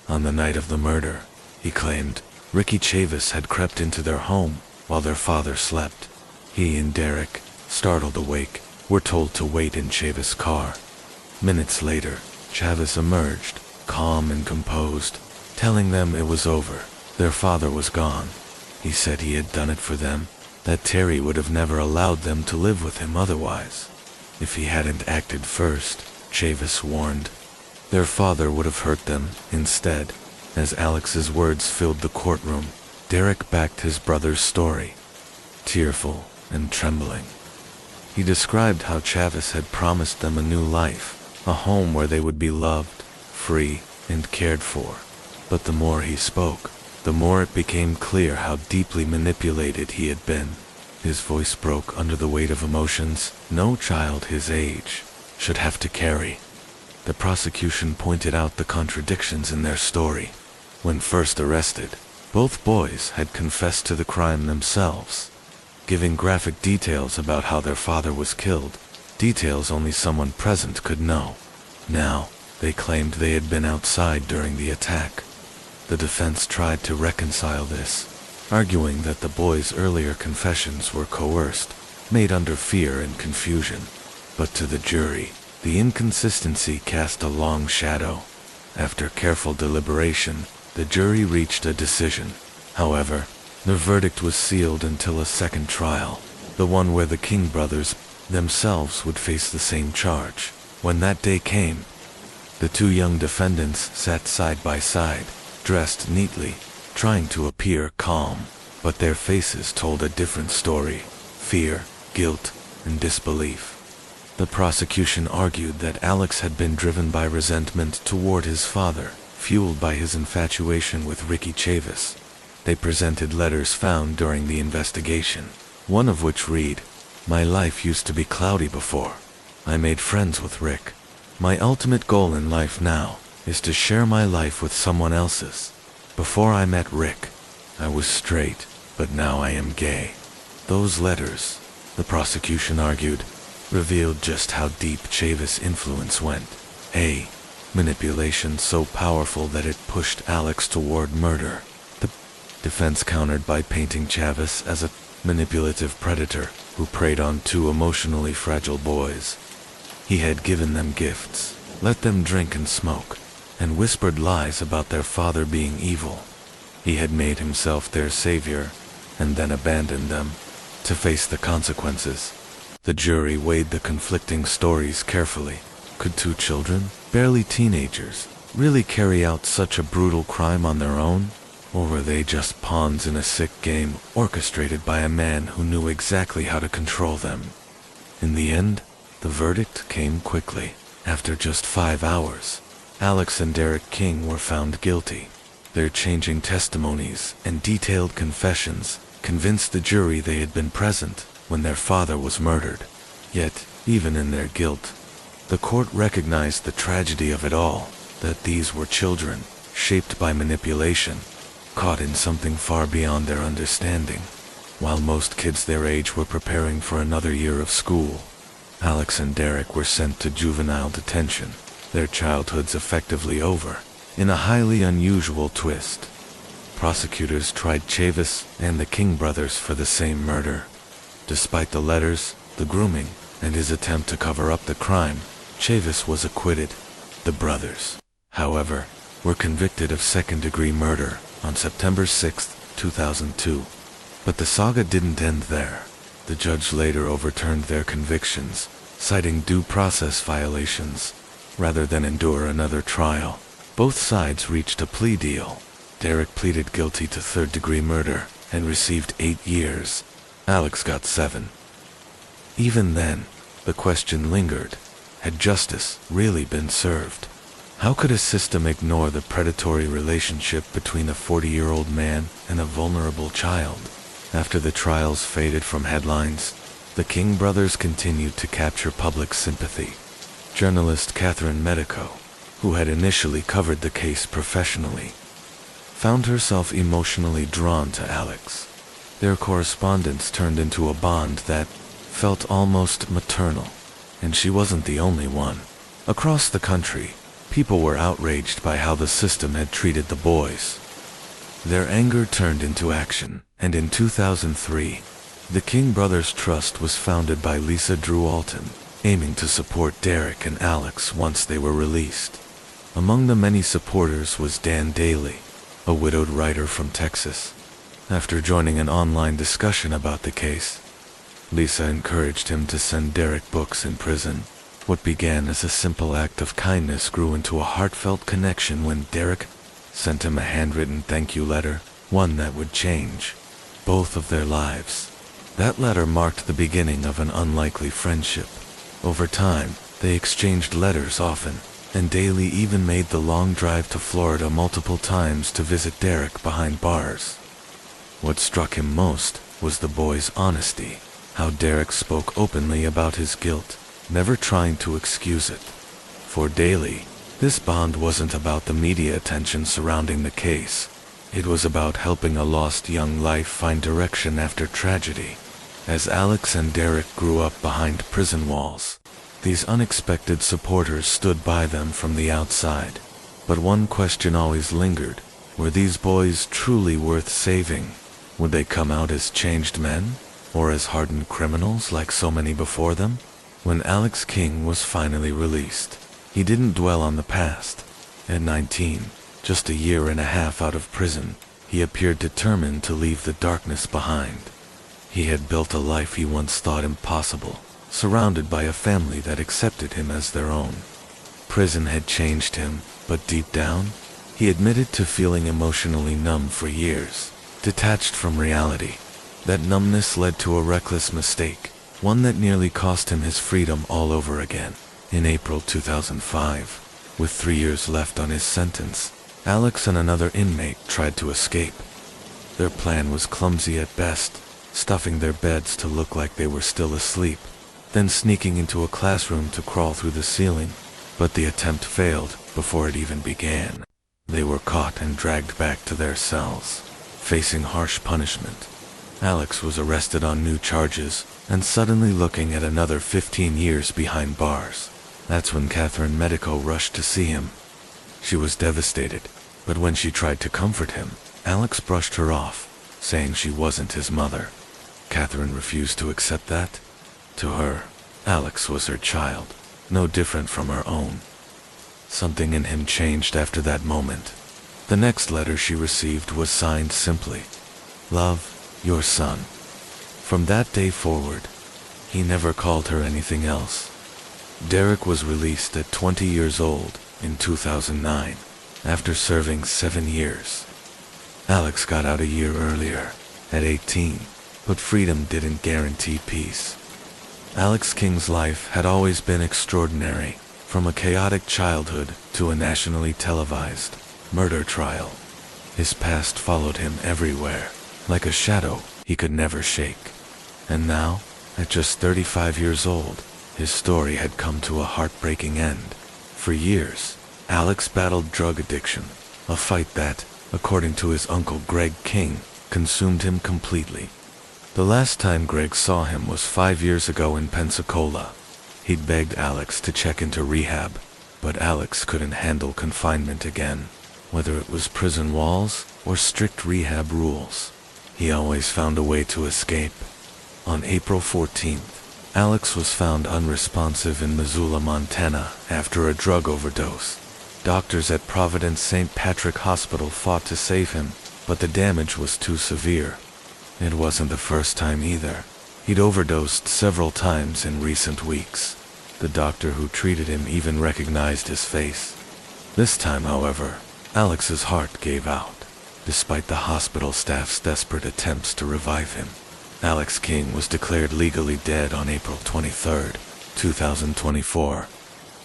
On the night of the murder, he claimed, Ricky Chavez had crept into their home while their father slept. He and Derek, startled awake, were told to wait in Chavez's car. Minutes later, Chavez emerged, calm and composed, telling them it was over. Their father was gone. He said he had done it for them, that Terry would have never allowed them to live with him otherwise. If he hadn't acted first, Chavez warned, their father would have hurt them instead. As Alex's words filled the courtroom, Derek backed his brother's story, tearful and trembling. He described how Chavez had promised them a new life, a home where they would be loved, free, and cared for. But the more he spoke, the more it became clear how deeply manipulated he had been. His voice broke under the weight of emotions no child his age should have to carry. The prosecution pointed out the contradictions in their story. When first arrested, both boys had confessed to the crime themselves, giving graphic details about how their father was killed, details only someone present could know. Now, they claimed they had been outside during the attack. The defense tried to reconcile this, arguing that the boys' earlier confessions were coerced, made under fear and confusion. But to the jury, the inconsistency cast a long shadow. After careful deliberation, the jury reached a decision. However, the verdict was sealed until a second trial, the one where the King brothers themselves would face the same charge. When that day came, the two young defendants sat side by side, dressed neatly, trying to appear calm, but their faces told a different story: fear, guilt, and disbelief. The prosecution argued that Alex had been driven by resentment toward his father, fueled by his infatuation with Ricky Chavez. They presented letters found during the investigation, one of which read, "My life used to be cloudy before. I made friends with Rick. My ultimate goal in life now is to share my life with someone else's. Before I met Rick, I was straight, but now I am gay." Those letters, the prosecution argued, revealed just how deep Chavez's influence went. A manipulation so powerful that it pushed Alex toward murder. The defense countered by painting Chavez as a manipulative predator who preyed on two emotionally fragile boys. He had given them gifts, let them drink and smoke, and whispered lies about their father being evil. He had made himself their savior, and then abandoned them to face the consequences. The jury weighed the conflicting stories carefully. Could two children, barely teenagers, really carry out such a brutal crime on their own? Or were they just pawns in a sick game orchestrated by a man who knew exactly how to control them? In the end, the verdict came quickly. After just 5 hours, Alex and Derek King were found guilty. Their changing testimonies and detailed confessions convinced the jury they had been present when their father was murdered. Yet, even in their guilt, the court recognized the tragedy of it all, that these were children, shaped by manipulation, caught in something far beyond their understanding. While most kids their age were preparing for another year of school, Alex and Derek were sent to juvenile detention, their childhoods effectively over, in a highly unusual twist. Prosecutors tried Chavez and the King brothers for the same murder. Despite the letters, the grooming, and his attempt to cover up the crime, Chavez was acquitted. The brothers, however, were convicted of second-degree murder on September 6, 2002. But the saga didn't end there. The judge later overturned their convictions, citing due process violations, rather than endure another trial. Both sides reached a plea deal. Derek pleaded guilty to third-degree murder and received 8 years. Alex got 7. Even then, the question lingered: had justice really been served? How could a system ignore the predatory relationship between a 40-year-old man and a vulnerable child? After the trials faded from headlines, the King brothers continued to capture public sympathy. Journalist Catherine Medico, who had initially covered the case professionally, found herself emotionally drawn to Alex. Their correspondence turned into a bond that felt almost maternal, and she wasn't the only one. Across the country, people were outraged by how the system had treated the boys. Their anger turned into action, and in 2003, the King Brothers Trust was founded by Lisa Drew Alton, aiming to support Derek and Alex once they were released. Among the many supporters was Dan Daly, a widowed writer from Texas. After joining an online discussion about the case, Lisa encouraged him to send Derek books in prison. What began as a simple act of kindness grew into a heartfelt connection when Derek sent him a handwritten thank you letter, one that would change both of their lives. That letter marked the beginning of an unlikely friendship. Over time, they exchanged letters often, and Daly even made the long drive to Florida multiple times to visit Derek behind bars. What struck him most was the boy's honesty, how Derek spoke openly about his guilt, never trying to excuse it. For Daly, this bond wasn't about the media attention surrounding the case. It was about helping a lost young life find direction after tragedy. As Alex and Derek grew up behind prison walls, these unexpected supporters stood by them from the outside. But one question always lingered: were these boys truly worth saving? Would they come out as changed men, or as hardened criminals like so many before them? When Alex King was finally released, he didn't dwell on the past. At 19, just a year and a half out of prison, he appeared determined to leave the darkness behind. He had built a life he once thought impossible, surrounded by a family that accepted him as their own. Prison had changed him, but deep down, he admitted to feeling emotionally numb for years, detached from reality. That numbness led to a reckless mistake, one that nearly cost him his freedom all over again. In April 2005, with 3 years left on his sentence, Alex and another inmate tried to escape. Their plan was clumsy at best, stuffing their beds to look like they were still asleep, then sneaking into a classroom to crawl through the ceiling. But the attempt failed before it even began. They were caught and dragged back to their cells, facing harsh punishment. Alex was arrested on new charges and suddenly looking at another 15 years behind bars. That's when Catherine Medico rushed to see him. She was devastated, but when she tried to comfort him, Alex brushed her off, saying she wasn't his mother. Catherine refused to accept that. To her, Alex was her child, no different from her own. Something in him changed after that moment. The next letter she received was signed simply, "Love, your son." From that day forward, he never called her anything else. Derek was released at 20 years old in 2009, after serving 7 years. Alex got out a year earlier, at 18, but freedom didn't guarantee peace. Alex King's life had always been extraordinary, from a chaotic childhood to a nationally televised murder trial. His past followed him everywhere, like a shadow he could never shake. And now, at just 35 years old, his story had come to a heartbreaking end. For years, Alex battled drug addiction, a fight that, according to his uncle Greg King, consumed him completely. The last time Greg saw him was 5 years ago in Pensacola. He'd begged Alex to check into rehab, but Alex couldn't handle confinement again, whether it was prison walls or strict rehab rules. He always found a way to escape. On April 14th, Alex was found unresponsive in Missoula, Montana, after a drug overdose. Doctors at Providence St. Patrick Hospital fought to save him, but the damage was too severe. It wasn't the first time either. He'd overdosed several times in recent weeks. The doctor who treated him even recognized his face. This time, however, Alex's heart gave out, despite the hospital staff's desperate attempts to revive him. Alex King was declared legally dead on April 23, 2024.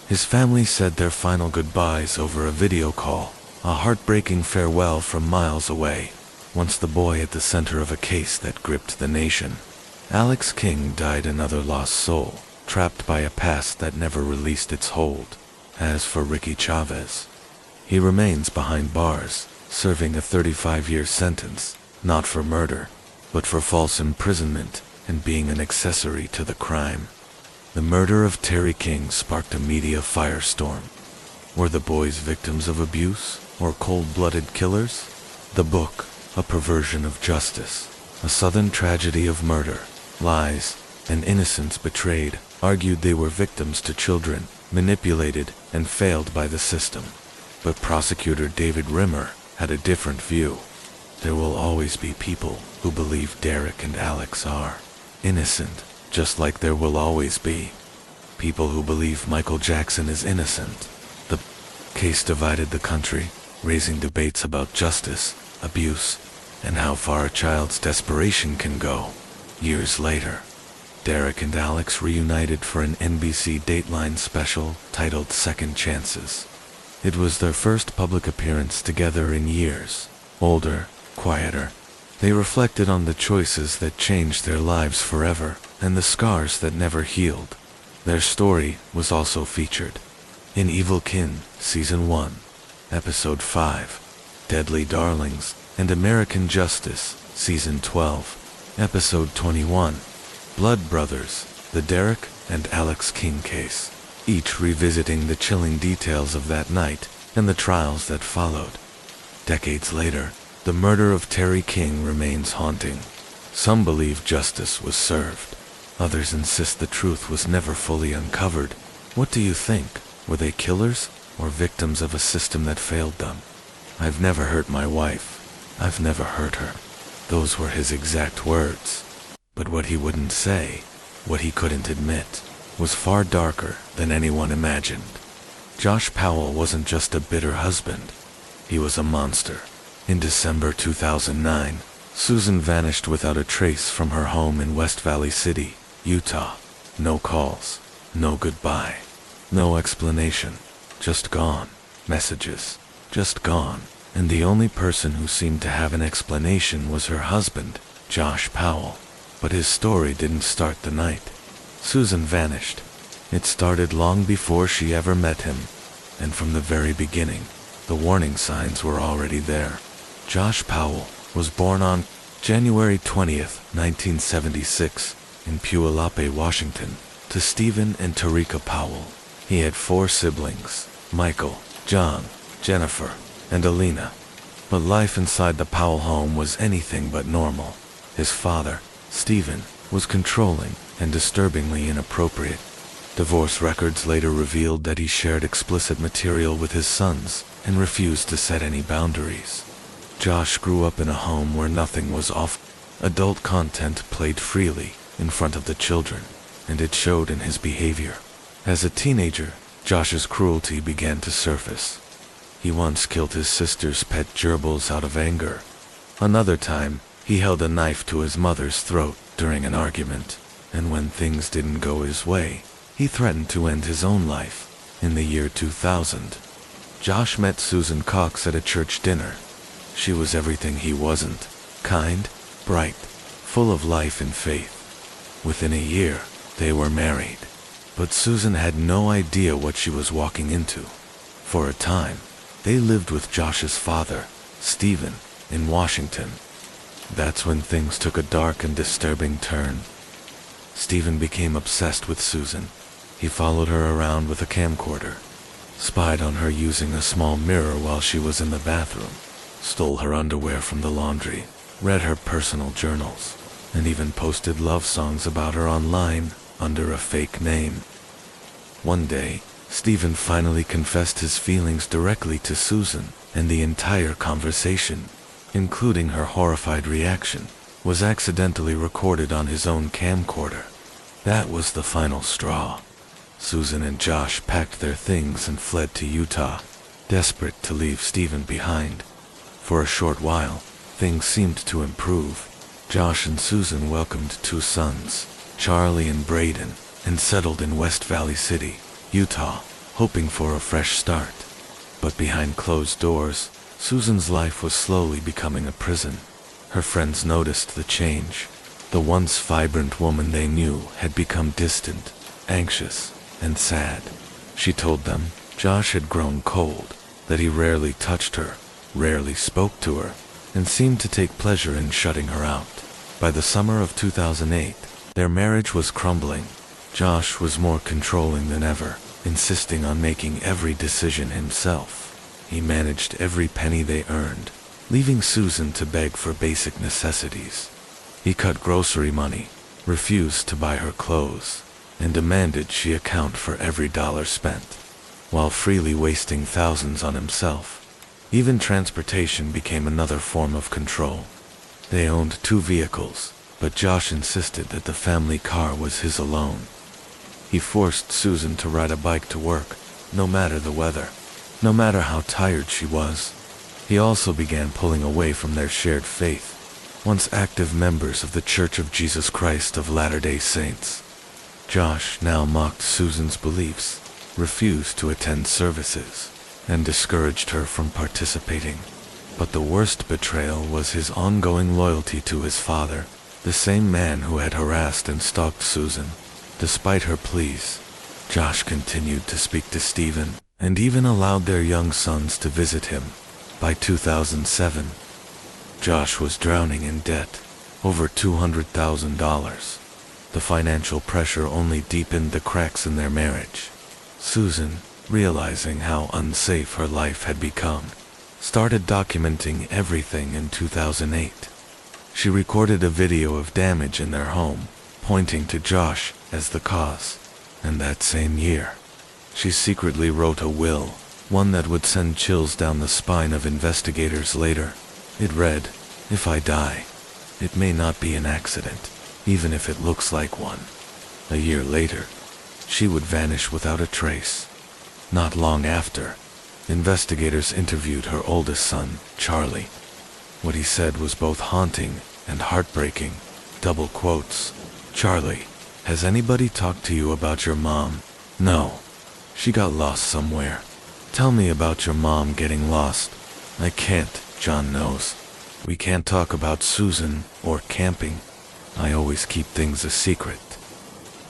His family said their final goodbyes over a video call, a heartbreaking farewell from miles away. Once the boy at the center of a case that gripped the nation, Alex King died another lost soul, trapped by a past that never released its hold. As for Ricky Chavez, he remains behind bars, serving a 35-year sentence, not for murder, but for false imprisonment and being an accessory to the crime. The murder of Terry King sparked a media firestorm. Were the boys victims of abuse or cold-blooded killers? The book, A Perversion of Justice, a Southern tragedy of murder, lies, and innocence betrayed, argued they were victims to children, manipulated and failed by the system. But prosecutor David Rimmer had a different view. There will always be people who believe Derek and Alex are innocent, just like there will always be people who believe Michael Jackson is innocent. The case divided the country, raising debates about justice, abuse, and how far a child's desperation can go. Years later, Derek and Alex reunited for an NBC Dateline special titled Second Chances. It was their first public appearance together in years. Older, quieter, they reflected on the choices that changed their lives forever and the scars that never healed. Their story was also featured in Evil Kin, Season 1, Episode 5, Deadly Darlings, and American Justice, Season 12, Episode 21, Blood Brothers, the Derek and Alex King case, each revisiting the chilling details of that night and the trials that followed. Decades later, the murder of Terry King remains haunting. Some believe justice was served. Others insist the truth was never fully uncovered. What do you think? Were they killers or victims of a system that failed them? I've never hurt my wife. I've never hurt her. Those were his exact words. But what he wouldn't say, what he couldn't admit, was far darker than anyone imagined. Josh Powell wasn't just a bitter husband. He was a monster. In December 2009, Susan vanished without a trace from her home in West Valley City, Utah. No calls, no goodbye, no explanation, just gone. Messages, just gone. And the only person who seemed to have an explanation was her husband, Josh Powell. But his story didn't start the night Susan vanished. It started long before she ever met him, and from the very beginning, the warning signs were already there. Josh Powell was born on January 20th, 1976, in Puyallup, Washington, to Stephen and Tarika Powell. He had 4 siblings, Michael, John, Jennifer, and Alina. But life inside the Powell home was anything but normal. His father, Stephen, was controlling and disturbingly inappropriate. Divorce records later revealed that he shared explicit material with his sons and refused to set any boundaries. Josh grew up in a home where nothing was off. Adult content played freely in front of the children, and it showed in his behavior. As a teenager, Josh's cruelty began to surface. He once killed his sister's pet gerbils out of anger. Another time, he held a knife to his mother's throat during an argument, and when things didn't go his way, he threatened to end his own life. In the year 2000, Josh met Susan Cox at a church dinner. She was everything he wasn't: kind, bright, full of life and faith. Within a year, they were married. But Susan had no idea what she was walking into. For a time, they lived with Josh's father, Stephen, in Washington. That's when things took a dark and disturbing turn. Stephen became obsessed with Susan. He followed her around with a camcorder, spied on her using a small mirror while she was in the bathroom, stole her underwear from the laundry, read her personal journals, and even posted love songs about her online under a fake name. One day, Stephen finally confessed his feelings directly to Susan, and the entire conversation, including her horrified reaction, was accidentally recorded on his own camcorder. That was the final straw. Susan and Josh packed their things and fled to Utah, desperate to leave Stephen behind. For a short while, things seemed to improve. Josh and Susan welcomed 2 sons, Charlie and Braden, and settled in West Valley City, Utah, hoping for a fresh start. But behind closed doors, Susan's life was slowly becoming a prison. Her friends noticed the change. The once vibrant woman they knew had become distant, anxious, and sad. She told them, Josh had grown cold, that he rarely touched her, rarely spoke to her, and seemed to take pleasure in shutting her out. By the summer of 2008, their marriage was crumbling. Josh was more controlling than ever, insisting on making every decision himself. He managed every penny they earned, leaving Susan to beg for basic necessities. He cut grocery money, refused to buy her clothes, and demanded she account for every dollar spent, while freely wasting thousands on himself. Even transportation became another form of control. They owned 2 vehicles, but Josh insisted that the family car was his alone. He forced Susan to ride a bike to work, no matter the weather, no matter how tired she was. He also began pulling away from their shared faith, once active members of the Church of Jesus Christ of Latter-day Saints. Josh now mocked Susan's beliefs, refused to attend services, and discouraged her from participating. But the worst betrayal was his ongoing loyalty to his father, the same man who had harassed and stalked Susan. Despite her pleas, Josh continued to speak to Stephen, and even allowed their young sons to visit him. By 2007, Josh was drowning in debt, over $200,000. The financial pressure only deepened the cracks in their marriage. Susan, realizing how unsafe her life had become, started documenting everything in 2008. She recorded a video of damage in their home, pointing to Josh as the cause. And that same year, she secretly wrote a will, one that would send chills down the spine of investigators later. It read, "If I die, it may not be an accident, even if it looks like one." A year later, she would vanish without a trace. Not long after, investigators interviewed her oldest son, Charlie. What he said was both haunting and heartbreaking. Double quotes. "Charlie, has anybody talked to you about your mom?" "No. She got lost somewhere." "Tell me about your mom getting lost." "I can't, John knows. We can't talk about Susan or camping. I always keep things a secret."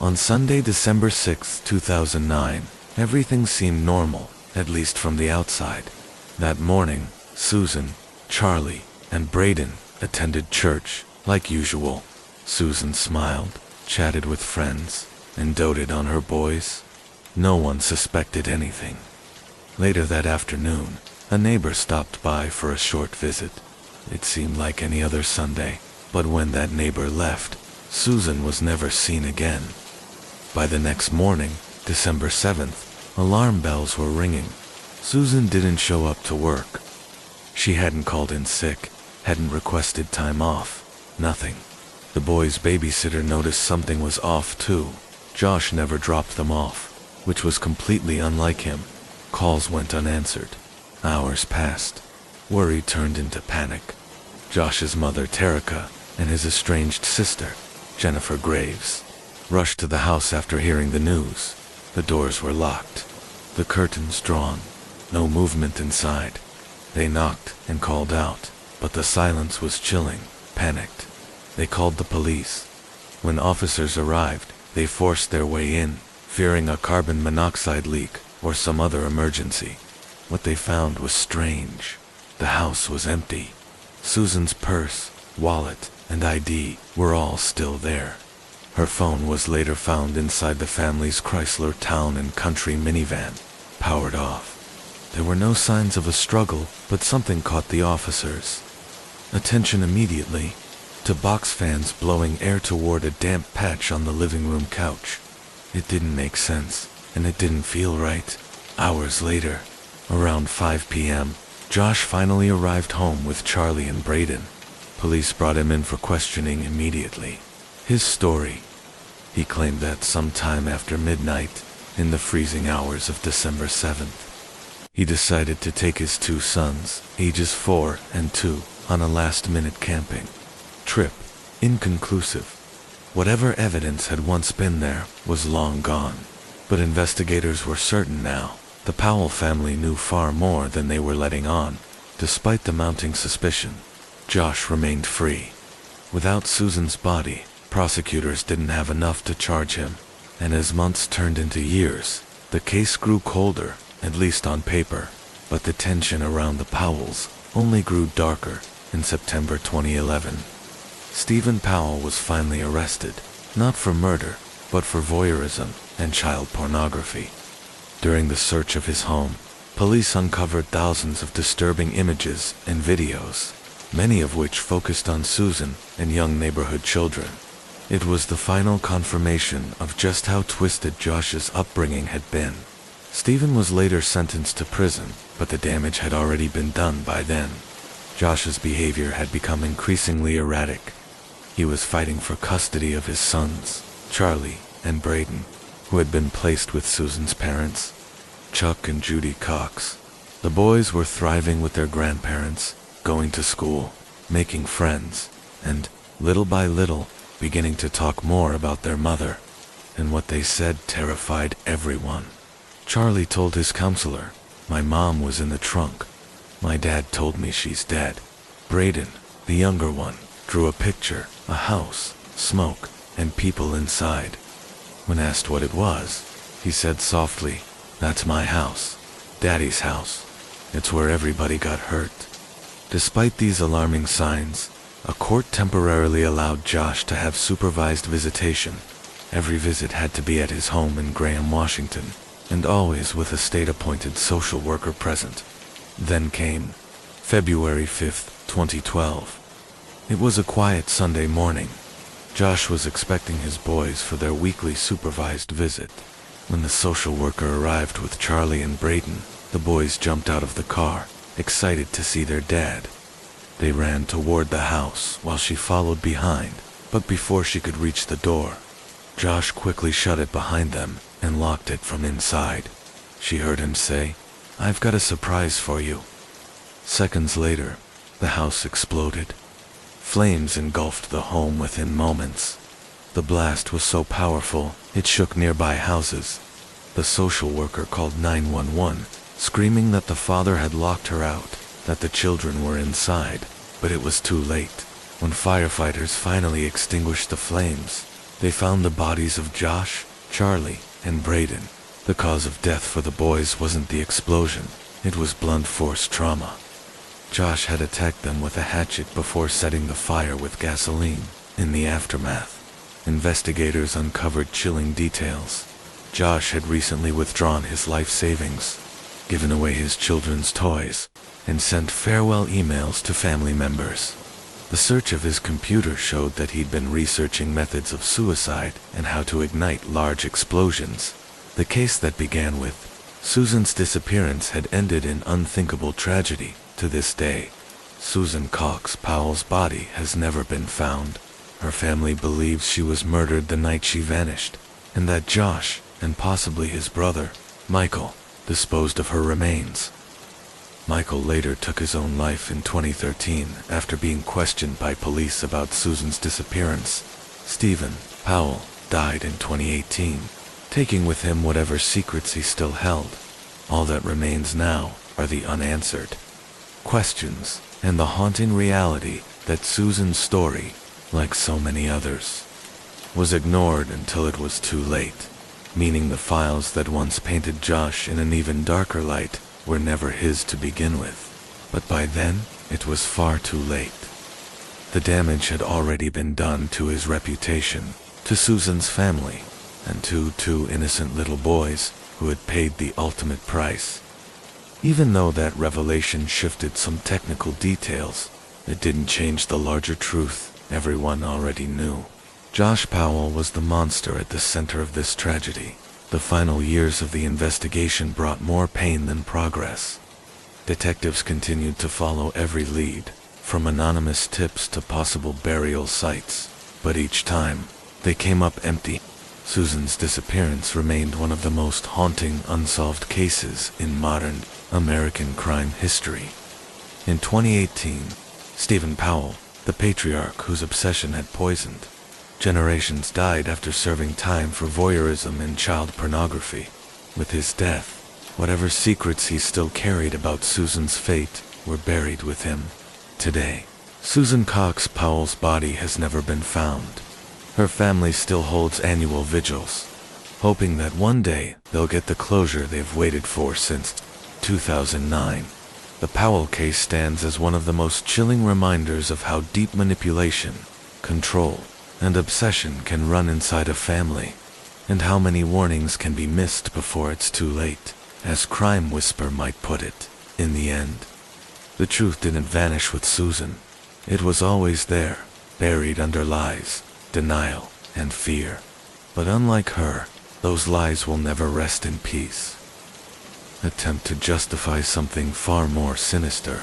On Sunday, December 6, 2009, everything seemed normal, at least from the outside. That morning, Susan, Charlie, and Braden attended church, like usual. Susan smiled, chatted with friends, and doted on her boys. No one suspected anything. Later that afternoon, a neighbor stopped by for a short visit. It seemed like any other Sunday, but when that neighbor left, Susan was never seen again. By the next morning, December 7th, alarm bells were ringing. Susan didn't show up to work. She hadn't called in sick, hadn't requested time off, nothing. The boys' babysitter noticed something was off too. Josh never dropped them off, which was completely unlike him. Calls went unanswered. Hours passed. Worry turned into panic. Josh's mother, Terica, and his estranged sister, Jennifer Graves, rushed to the house after hearing the news. The doors were locked, the curtains drawn, no movement inside. They knocked and called out, but the silence was chilling. Panicked, they called the police. When officers arrived, they forced their way in, fearing a carbon monoxide leak or some other emergency. What they found was strange. The house was empty. Susan's purse, wallet, and ID were all still there. Her phone was later found inside the family's Chrysler Town and Country minivan, powered off. There were no signs of a struggle, but something caught the officers' attention immediately. To box fans blowing air toward a damp patch on the living room couch. It didn't make sense, and it didn't feel right. Hours later, around 5 p.m., Josh finally arrived home with Charlie and Braden. Police brought him in for questioning immediately. His story: he claimed that sometime after midnight, in the freezing hours of December 7th, he decided to take his 2 sons, ages 4 and 2, on a last-minute camping trip. Inconclusive. Whatever evidence had once been there was long gone. But investigators were certain now. The Powell family knew far more than they were letting on. Despite the mounting suspicion, Josh remained free. Without Susan's body, prosecutors didn't have enough to charge him. And as months turned into years, the case grew colder, at least on paper, but the tension around the Powells only grew darker in September 2011. Stephen Powell was finally arrested, not for murder, but for voyeurism and child pornography. During the search of his home, police uncovered thousands of disturbing images and videos, many of which focused on Susan and young neighborhood children. It was the final confirmation of just how twisted Josh's upbringing had been. Stephen was later sentenced to prison, but the damage had already been done by then. Josh's behavior had become increasingly erratic. He was fighting for custody of his sons, Charlie and Braden, who had been placed with Susan's parents, Chuck and Judy Cox. The boys were thriving with their grandparents, going to school, making friends, and, little by little, beginning to talk more about their mother. And what they said terrified everyone. Charlie told his counselor, "My mom was in the trunk. My dad told me she's dead." Braden, the younger one, drew a picture, a house, smoke, and people inside. When asked what it was, he said softly, "That's my house. Daddy's house. It's where everybody got hurt." Despite these alarming signs, a court temporarily allowed Josh to have supervised visitation. Every visit had to be at his home in Graham, Washington, and always with a state-appointed social worker present. Then came February 5th, 2012. It was a quiet Sunday morning. Josh was expecting his boys for their weekly supervised visit. When the social worker arrived with Charlie and Braden, the boys jumped out of the car, excited to see their dad. They ran toward the house while she followed behind, but before she could reach the door, Josh quickly shut it behind them and locked it from inside. She heard him say, "I've got a surprise for you." Seconds later, the house exploded. Flames engulfed the home within moments. The blast was so powerful, it shook nearby houses. The social worker called 911, screaming that the father had locked her out, that the children were inside, but it was too late. When firefighters finally extinguished the flames, they found the bodies of Josh, Charlie, and Braden. The cause of death for the boys wasn't the explosion, it was blunt force trauma. Josh had attacked them with a hatchet before setting the fire with gasoline. In the aftermath, investigators uncovered chilling details. Josh had recently withdrawn his life savings, given away his children's toys, and sent farewell emails to family members. The search of his computer showed that he'd been researching methods of suicide and how to ignite large explosions. The case that began with Susan's disappearance had ended in unthinkable tragedy. To this day, Susan Cox Powell's body has never been found. Her family believes she was murdered the night she vanished, and that Josh, and possibly his brother, Michael, disposed of her remains. Michael later took his own life in 2013 after being questioned by police about Susan's disappearance. Stephen Powell died in 2018, taking with him whatever secrets he still held. All that remains now are the unanswered questions and the haunting reality that Susan's story, like so many others, was ignored until it was too late, meaning the files that once painted Josh in an even darker light were never his to begin with. But by then, it was far too late. The damage had already been done to his reputation, to Susan's family, and to two innocent little boys who had paid the ultimate price. Even though that revelation shifted some technical details, it didn't change the larger truth everyone already knew. Josh Powell was the monster at the center of this tragedy. The final years of the investigation brought more pain than progress. Detectives continued to follow every lead, from anonymous tips to possible burial sites, but each time, they came up empty. Susan's disappearance remained one of the most haunting unsolved cases in modern American crime history. In 2018, Stephen Powell, the patriarch whose obsession had poisoned generations, died after serving time for voyeurism and child pornography. With his death, whatever secrets he still carried about Susan's fate were buried with him. Today, Susan Cox Powell's body has never been found. Her family still holds annual vigils, hoping that one day they'll get the closure they've waited for since 2009. The Powell case stands as one of the most chilling reminders of how deep manipulation, control, and obsession can run inside a family, and how many warnings can be missed before it's too late. As Crime Whisper might put it, in the end, the truth didn't vanish with Susan. It was always there, buried under lies, denial, and fear. But unlike her, those lies will never rest in peace. Attempt to justify something far more sinister.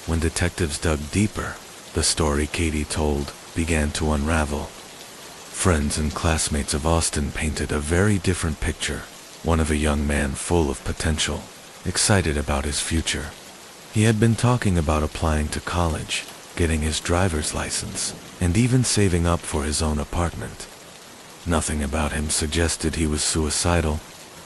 When detectives dug deeper, the story Katie told began to unravel. Friends and classmates of Austin painted a very different picture, one of a young man full of potential, excited about his future. He had been talking about applying to college, getting his driver's license, and even saving up for his own apartment. Nothing about him suggested he was suicidal.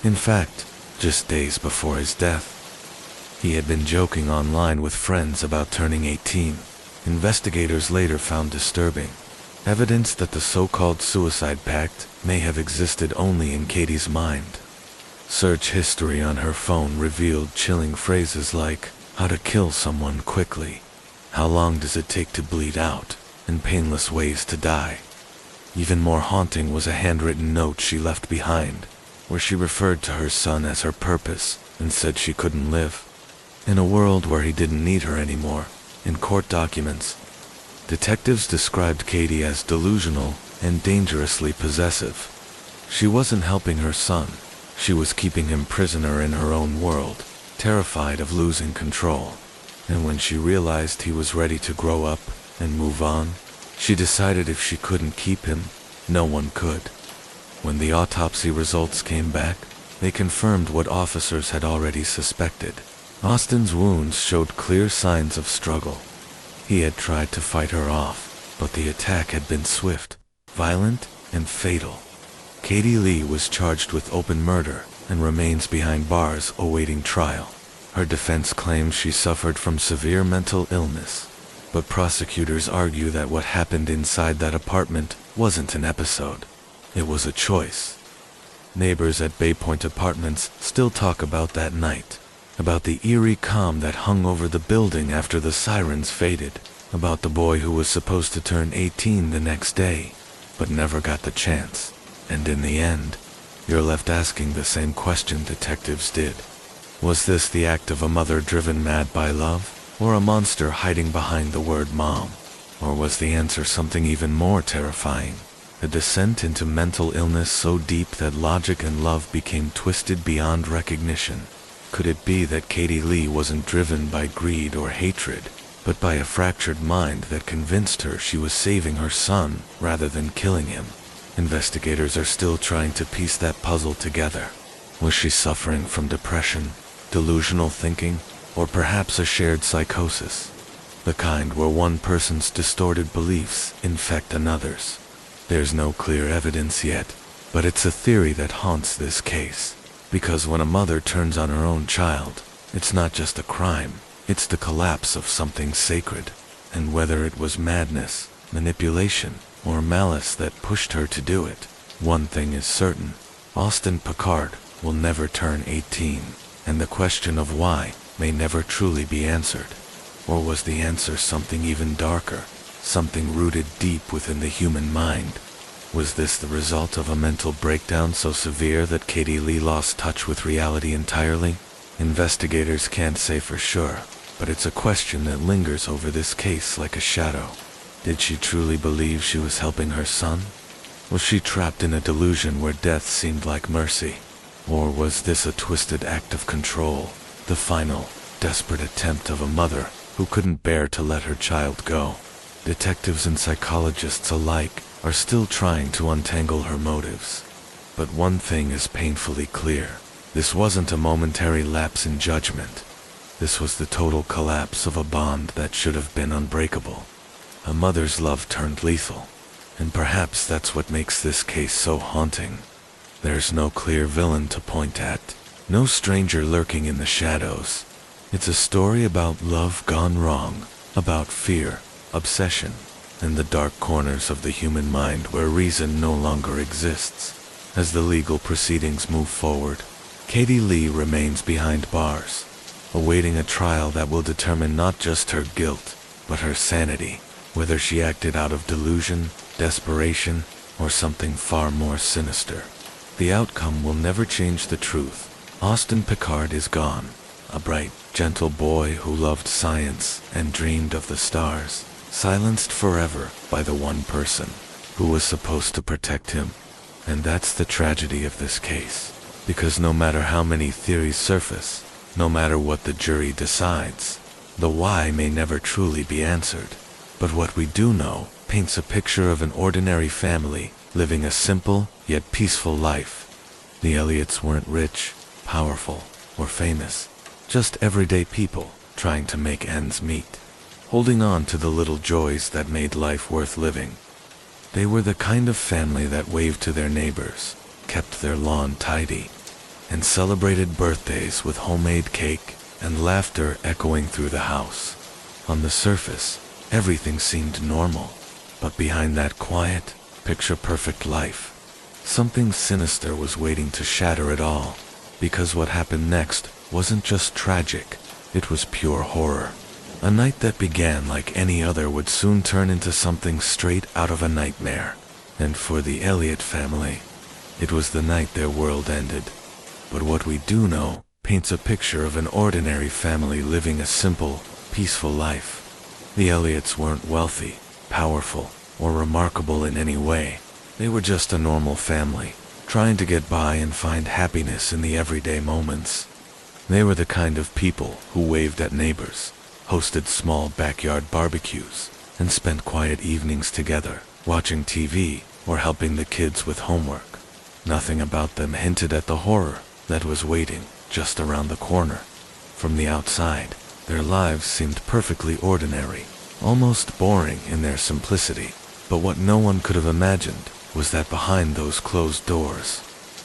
In fact, just days before his death, he had been joking online with friends about turning 18. Investigators later found disturbing evidence that the so-called suicide pact may have existed only in Katie's mind. Search history on her phone revealed chilling phrases like, "How to kill someone quickly," "How long does it take to bleed out," and "painless ways to die." Even more haunting was a handwritten note she left behind, where she referred to her son as her purpose and said she couldn't live in a world where he didn't need her anymore. In court documents, detectives described Katie as delusional and dangerously possessive. She wasn't helping her son. She was keeping him prisoner in her own world, terrified of losing control. And when she realized he was ready to grow up and move on, she decided if she couldn't keep him, no one could. When the autopsy results came back, they confirmed what officers had already suspected. Austin's wounds showed clear signs of struggle. He had tried to fight her off, but the attack had been swift, violent, and fatal. Katie Lee was charged with open murder and remains behind bars awaiting trial. Her defense claims she suffered from severe mental illness, but prosecutors argue that what happened inside that apartment wasn't an episode. It was a choice. Neighbors at Bay Point Apartments still talk about that night, about the eerie calm that hung over the building after the sirens faded, about the boy who was supposed to turn 18 the next day, but never got the chance. And in the end, you're left asking the same question detectives did. Was this the act of a mother driven mad by love, or a monster hiding behind the word mom? Or was the answer something even more terrifying? A descent into mental illness so deep that logic and love became twisted beyond recognition. Could it be that Katie Lee wasn't driven by greed or hatred, but by a fractured mind that convinced her she was saving her son rather than killing him? Investigators are still trying to piece that puzzle together. Was she suffering from depression, delusional thinking, or perhaps a shared psychosis? The kind where one person's distorted beliefs infect another's. There's no clear evidence yet, but it's a theory that haunts this case. Because when a mother turns on her own child, it's not just a crime, it's the collapse of something sacred. And whether it was madness, manipulation, or malice that pushed her to do it, one thing is certain: Austin Picard will never turn 18, and the question of why may never truly be answered. Or was the answer something even darker, something rooted deep within the human mind? Was this the result of a mental breakdown so severe that Katie Lee lost touch with reality entirely? Investigators can't say for sure, but it's a question that lingers over this case like a shadow. Did she truly believe she was helping her son? Was she trapped in a delusion where death seemed like mercy? Or was this a twisted act of control, the final, desperate attempt of a mother who couldn't bear to let her child go? Detectives and psychologists alike are still trying to untangle her motives. But one thing is painfully clear: this wasn't a momentary lapse in judgment. This was the total collapse of a bond that should have been unbreakable. A mother's love turned lethal, and perhaps that's what makes this case so haunting. There's no clear villain to point at, no stranger lurking in the shadows. It's a story about love gone wrong, about fear, obsession, and the dark corners of the human mind where reason no longer exists. As the legal proceedings move forward, Katie Lee remains behind bars, awaiting a trial that will determine not just her guilt, but her sanity, whether she acted out of delusion, desperation, or something far more sinister. The outcome will never change the truth. Austin Pickard is gone, a bright, gentle boy who loved science and dreamed of the stars, silenced forever by the one person who was supposed to protect him. And that's the tragedy of this case, because no matter how many theories surface, no matter what the jury decides, the why may never truly be answered. But what we do know paints a picture of an ordinary family living a simple yet peaceful life. The Elliots weren't rich, powerful, or famous, just everyday people trying to make ends meet, holding on to the little joys that made life worth living. They were the kind of family that waved to their neighbors, kept their lawn tidy, and celebrated birthdays with homemade cake and laughter echoing through the house. On the surface, everything seemed normal, but behind that quiet, picture-perfect life, something sinister was waiting to shatter it all, because what happened next wasn't just tragic, it was pure horror. A night that began like any other would soon turn into something straight out of a nightmare. And for the Elliot family, it was the night their world ended. But what we do know paints a picture of an ordinary family living a simple, peaceful life. The Elliots weren't wealthy, powerful, or remarkable in any way. They were just a normal family, trying to get by and find happiness in the everyday moments. They were the kind of people who waved at neighbors, hosted small backyard barbecues, and spent quiet evenings together, watching TV or helping the kids with homework. Nothing about them hinted at the horror that was waiting just around the corner. From the outside, their lives seemed perfectly ordinary, almost boring in their simplicity. But what no one could have imagined was that behind those closed doors,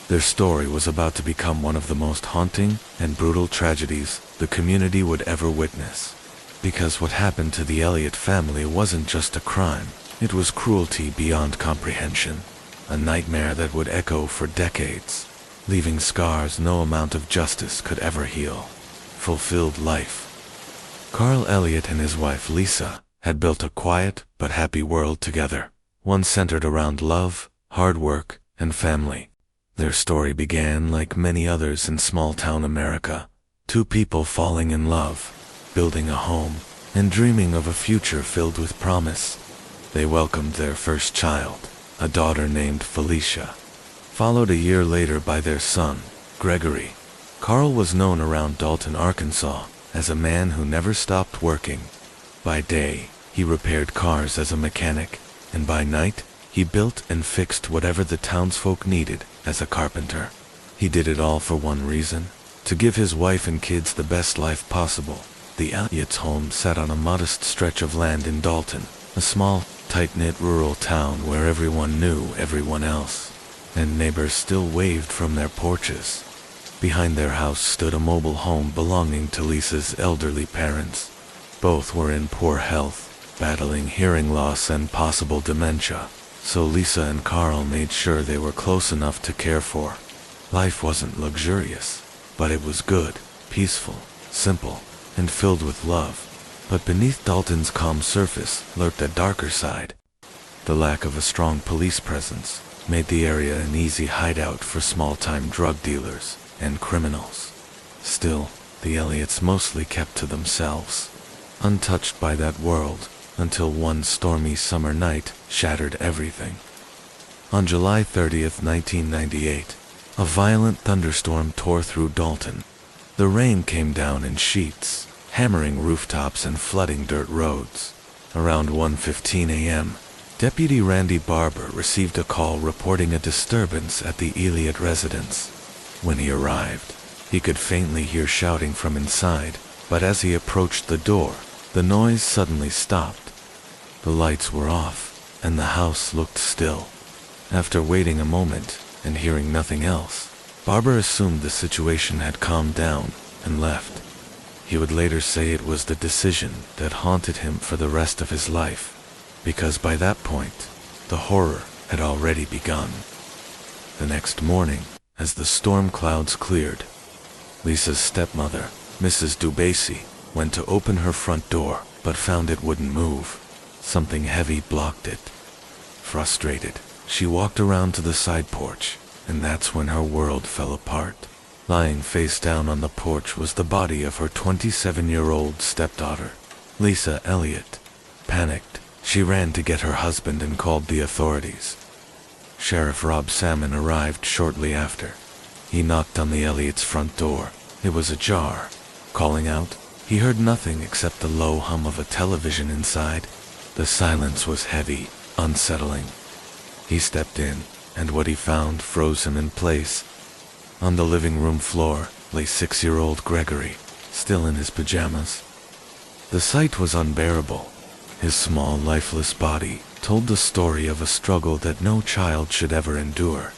their story was about to become one of the most haunting and brutal tragedies the community would ever witness. Because what happened to the Elliot family wasn't just a crime, it was cruelty beyond comprehension, a nightmare that would echo for decades, leaving scars no amount of justice could ever heal. Fulfilled life. Carl Elliot and his wife Lisa had built a quiet but happy world together, one centered around love, hard work, and family. Their story began like many others in small-town America, two people falling in love, building a home, and dreaming of a future filled with promise. They welcomed their first child, a daughter named Felicia, followed a year later by their son, Gregory. Carl was known around Dalton, Arkansas, as a man who never stopped working. By day, he repaired cars as a mechanic, and by night, he built and fixed whatever the townsfolk needed as a carpenter. He did it all for one reason: to give his wife and kids the best life possible. The Elliots' home sat on a modest stretch of land in Dalton, a small, tight-knit rural town where everyone knew everyone else, and neighbors still waved from their porches. Behind their house stood a mobile home belonging to Lisa's elderly parents. Both were in poor health, battling hearing loss and possible dementia, so Lisa and Carl made sure they were close enough to care for. Life wasn't luxurious, but it was good, peaceful, simple, and filled with love. But beneath Dalton's calm surface lurked a darker side. The lack of a strong police presence made the area an easy hideout for small-time drug dealers and criminals. Still, the Elliots mostly kept to themselves, untouched by that world, until one stormy summer night shattered everything. On July 30th, 1998, a violent thunderstorm tore through Dalton. The rain came down in sheets, hammering rooftops and flooding dirt roads. Around 1:15 a.m., Deputy Randy Barber received a call reporting a disturbance at the Elliott residence. When he arrived, he could faintly hear shouting from inside, but as he approached the door, the noise suddenly stopped. The lights were off, and the house looked still. After waiting a moment and hearing nothing else, Barber assumed the situation had calmed down and left. He would later say it was the decision that haunted him for the rest of his life, because by that point, the horror had already begun. The next morning, as the storm clouds cleared, Lisa's stepmother, Mrs. Dubacy, went to open her front door, but found it wouldn't move. Something heavy blocked it. Frustrated, she walked around to the side porch, and that's when her world fell apart. Lying face down on the porch was the body of her 27-year-old stepdaughter, Lisa Elliott. Panicked, she ran to get her husband and called the authorities. Sheriff Rob Salmon arrived shortly after. He knocked on the Elliott's front door. It was ajar. Calling out, he heard nothing except the low hum of a television inside. The silence was heavy, unsettling. He stepped in, and what he found froze him in place. On the living room floor lay 6-year-old Gregory, still in his pajamas. The sight was unbearable. His small, lifeless body told the story of a struggle that no child should ever endure.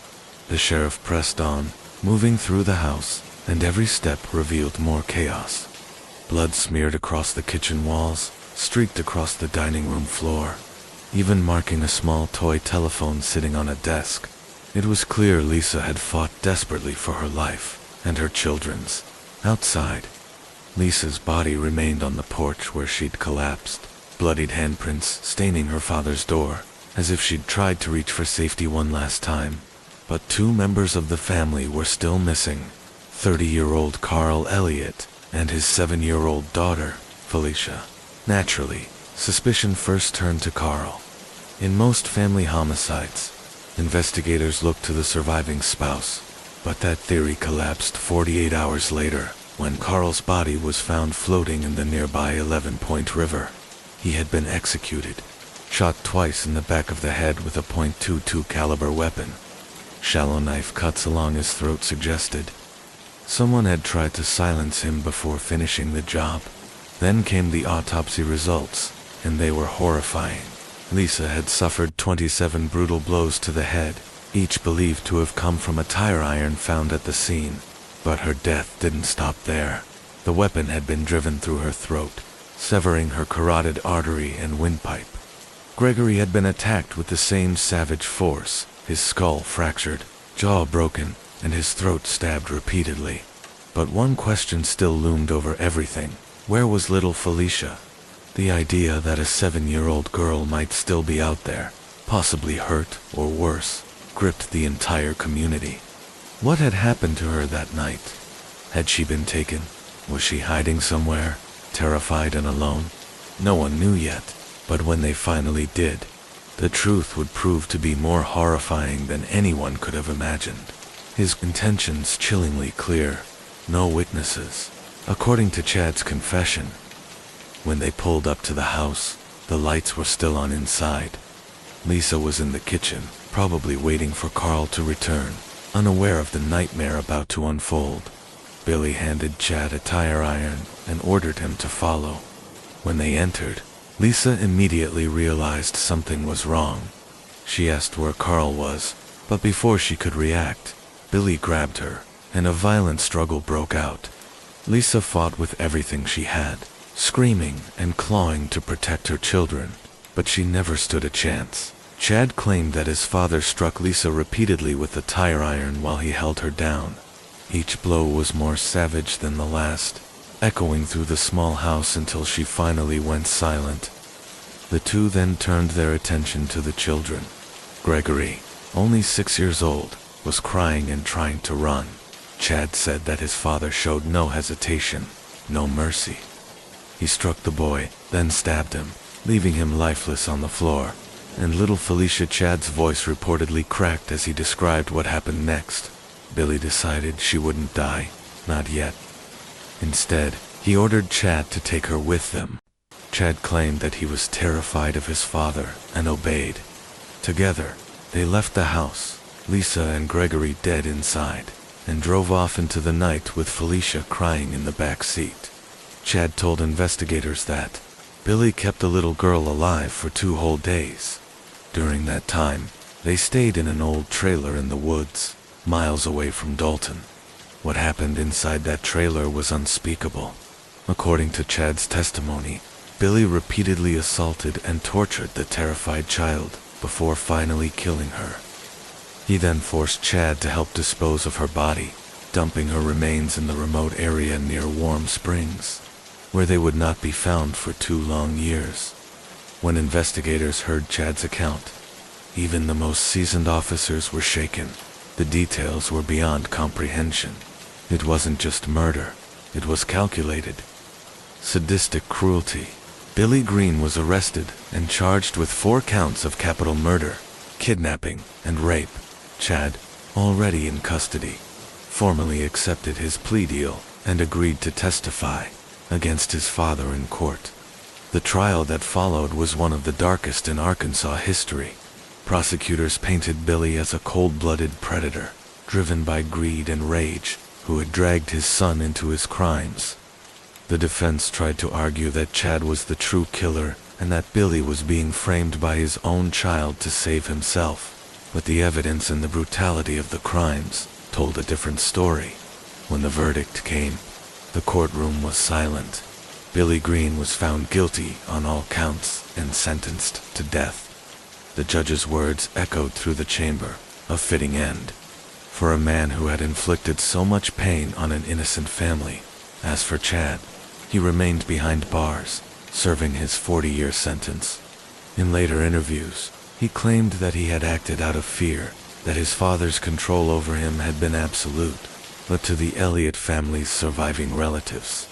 The sheriff pressed on, moving through the house, and every step revealed more chaos. Blood smeared across the kitchen walls, streaked across the dining room floor, even marking a small toy telephone sitting on a desk. It was clear Lisa had fought desperately for her life, and her children's. Outside, Lisa's body remained on the porch where she'd collapsed, bloodied handprints staining her father's door, as if she'd tried to reach for safety one last time. But 2 members of the family were still missing, 30-year-old Carl Elliott and his 7-year-old daughter, Felicia. Naturally, suspicion first turned to Carl. In most family homicides, investigators looked to the surviving spouse, but that theory collapsed 48 hours later, when Carl's body was found floating in the nearby 11-Point River. He had been executed, shot twice in the back of the head with a .22 caliber weapon. Shallow knife cuts along his throat suggested someone had tried to silence him before finishing the job. Then came the autopsy results, and they were horrifying. Lisa had suffered 27 brutal blows to the head, each believed to have come from a tire iron found at the scene. But her death didn't stop there. The weapon had been driven through her throat, severing her carotid artery and windpipe. Gregory had been attacked with the same savage force, his skull fractured, jaw broken, and his throat stabbed repeatedly. But one question still loomed over everything. Where was little Felicia? The idea that a 7-year-old girl might still be out there, possibly hurt or worse, gripped the entire community. What had happened to her that night? Had she been taken? Was she hiding somewhere, terrified and alone? No one knew yet, but when they finally did, the truth would prove to be more horrifying than anyone could have imagined. His intentions chillingly clear. No witnesses. According to Chad's confession, when they pulled up to the house, the lights were still on inside. Lisa was in the kitchen, probably waiting for Carl to return, unaware of the nightmare about to unfold. Billy handed Chad a tire iron and ordered him to follow. When they entered, Lisa immediately realized something was wrong. She asked where Carl was, but before she could react, Billy grabbed her, and a violent struggle broke out. Lisa fought with everything she had, screaming and clawing to protect her children, but she never stood a chance. Chad claimed that his father struck Lisa repeatedly with the tire iron while he held her down. Each blow was more savage than the last, echoing through the small house until she finally went silent. The two then turned their attention to the children. Gregory, only 6 years old, was crying and trying to run. Chad said that his father showed no hesitation, no mercy. He struck the boy, then stabbed him, leaving him lifeless on the floor, and little Felicia, Chad's voice reportedly cracked as he described what happened next. Billy decided she wouldn't die, not yet. Instead, he ordered Chad to take her with them. Chad claimed that he was terrified of his father and obeyed. Together, they left the house, Lisa and Gregory dead inside, and drove off into the night with Felicia crying in the back seat. Chad told investigators that Billy kept the little girl alive for 2 whole days. During that time, they stayed in an old trailer in the woods, miles away from Dalton. What happened inside that trailer was unspeakable. According to Chad's testimony, Billy repeatedly assaulted and tortured the terrified child before finally killing her. He then forced Chad to help dispose of her body, dumping her remains in the remote area near Warm Springs, where they would not be found for 2 long years. When investigators heard Chad's account, even the most seasoned officers were shaken. The details were beyond comprehension. It wasn't just murder, it was calculated, sadistic cruelty. Billy Green was arrested and charged with 4 counts of capital murder, kidnapping, and rape. Chad, already in custody, formally accepted his plea deal and agreed to testify against his father in court. The trial that followed was one of the darkest in Arkansas history. Prosecutors painted Billy as a cold-blooded predator, driven by greed and rage, who had dragged his son into his crimes. The defense tried to argue that Chad was the true killer and that Billy was being framed by his own child to save himself. But the evidence and the brutality of the crimes told a different story. When the verdict came, the courtroom was silent. Billy Green was found guilty on all counts and sentenced to death. The judge's words echoed through the chamber, a fitting end for a man who had inflicted so much pain on an innocent family. As for Chad, he remained behind bars, serving his 40-year sentence. In later interviews, he claimed that he had acted out of fear, that his father's control over him had been absolute. But to the Elliott family's surviving relatives,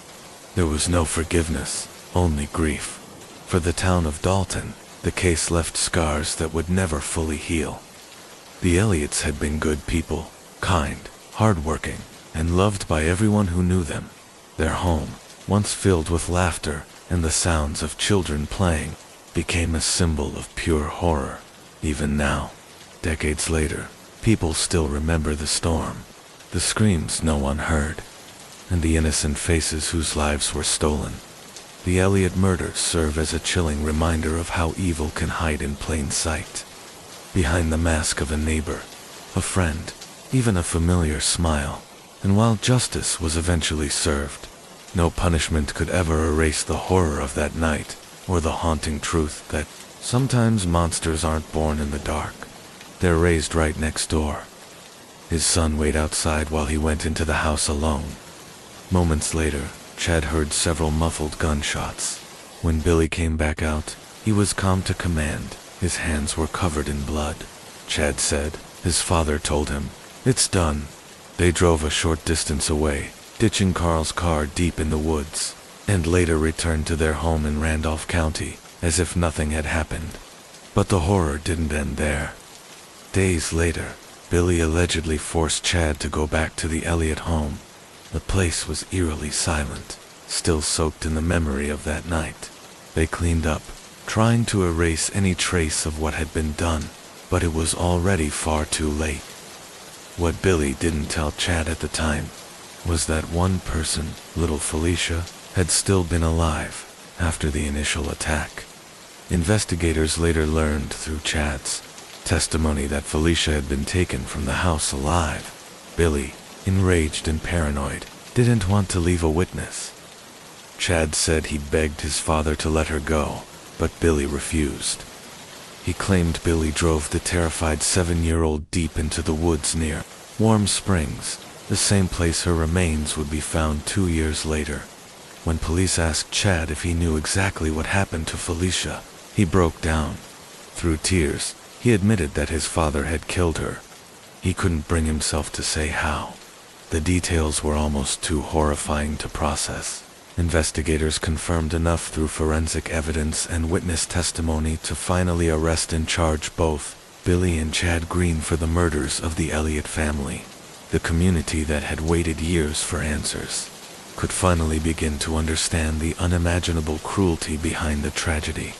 there was no forgiveness, only grief. For the town of Dalton, the case left scars that would never fully heal. The Elliots had been good people, kind, hardworking, and loved by everyone who knew them. Their home, once filled with laughter and the sounds of children playing, became a symbol of pure horror. Even now, decades later, people still remember the storm, the screams no one heard, and the innocent faces whose lives were stolen. The Elliott murders serve as a chilling reminder of how evil can hide in plain sight. Behind the mask of a neighbor, a friend, even a familiar smile. And while justice was eventually served, no punishment could ever erase the horror of that night, or the haunting truth that sometimes monsters aren't born in the dark. They're raised right next door. His son waited outside while he went into the house alone. Moments later, Chad heard several muffled gunshots. When Billy came back out, he was calm to command. His hands were covered in blood. Chad said his father told him, "It's done." They drove a short distance away, ditching Carl's car deep in the woods, and later returned to their home in Randolph County, as if nothing had happened. But the horror didn't end there. Days later, Billy allegedly forced Chad to go back to the Elliott home. The place was eerily silent, still soaked in the memory of that night. They cleaned up, trying to erase any trace of what had been done, but it was already far too late. What Billy didn't tell Chad at the time was that one person, little Felicia, had still been alive after the initial attack. Investigators later learned through Chad's testimony that Felicia had been taken from the house alive. Billy, enraged and paranoid, didn't want to leave a witness. Chad said he begged his father to let her go, but Billy refused. He claimed Billy drove the terrified 7-year-old deep into the woods near Warm Springs, the same place her remains would be found 2 years later. When police asked Chad if he knew exactly what happened to Felicia, he broke down. Through tears, he admitted that his father had killed her. He couldn't bring himself to say how. The details were almost too horrifying to process. Investigators confirmed enough through forensic evidence and witness testimony to finally arrest and charge both Billy and Chad Green for the murders of the Elliott family. The community that had waited years for answers could finally begin to understand the unimaginable cruelty behind the tragedy.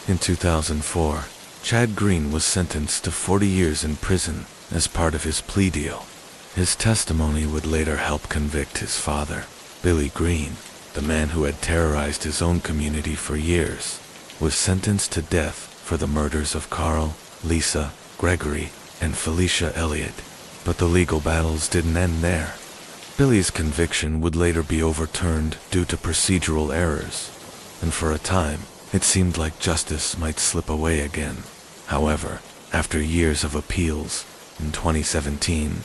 In 2004, Chad Green was sentenced to 40 years in prison as part of his plea deal. His testimony would later help convict his father. Billy Green, the man who had terrorized his own community for years, was sentenced to death for the murders of Carl, Lisa, Gregory, and Felicia Elliott. But the legal battles didn't end there. Billy's conviction would later be overturned due to procedural errors, and for a time, it seemed like justice might slip away again. However, after years of appeals, In 2017,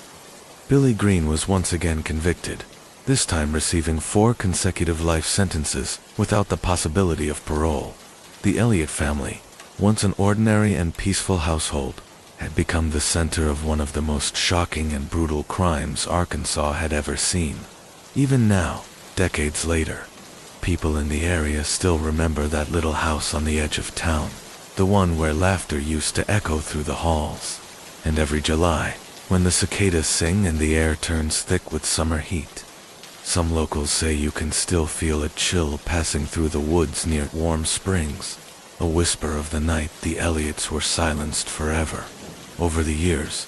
Billy Green was once again convicted, this time receiving 4 consecutive life sentences without the possibility of parole. The Elliott family, once an ordinary and peaceful household, had become the center of one of the most shocking and brutal crimes Arkansas had ever seen. Even now, decades later, people in the area still remember that little house on the edge of town, the one where laughter used to echo through the halls. And every July, when the cicadas sing and the air turns thick with summer heat, some locals say you can still feel a chill passing through the woods near Warm Springs, a whisper of the night the Elliots were silenced forever. Over the years,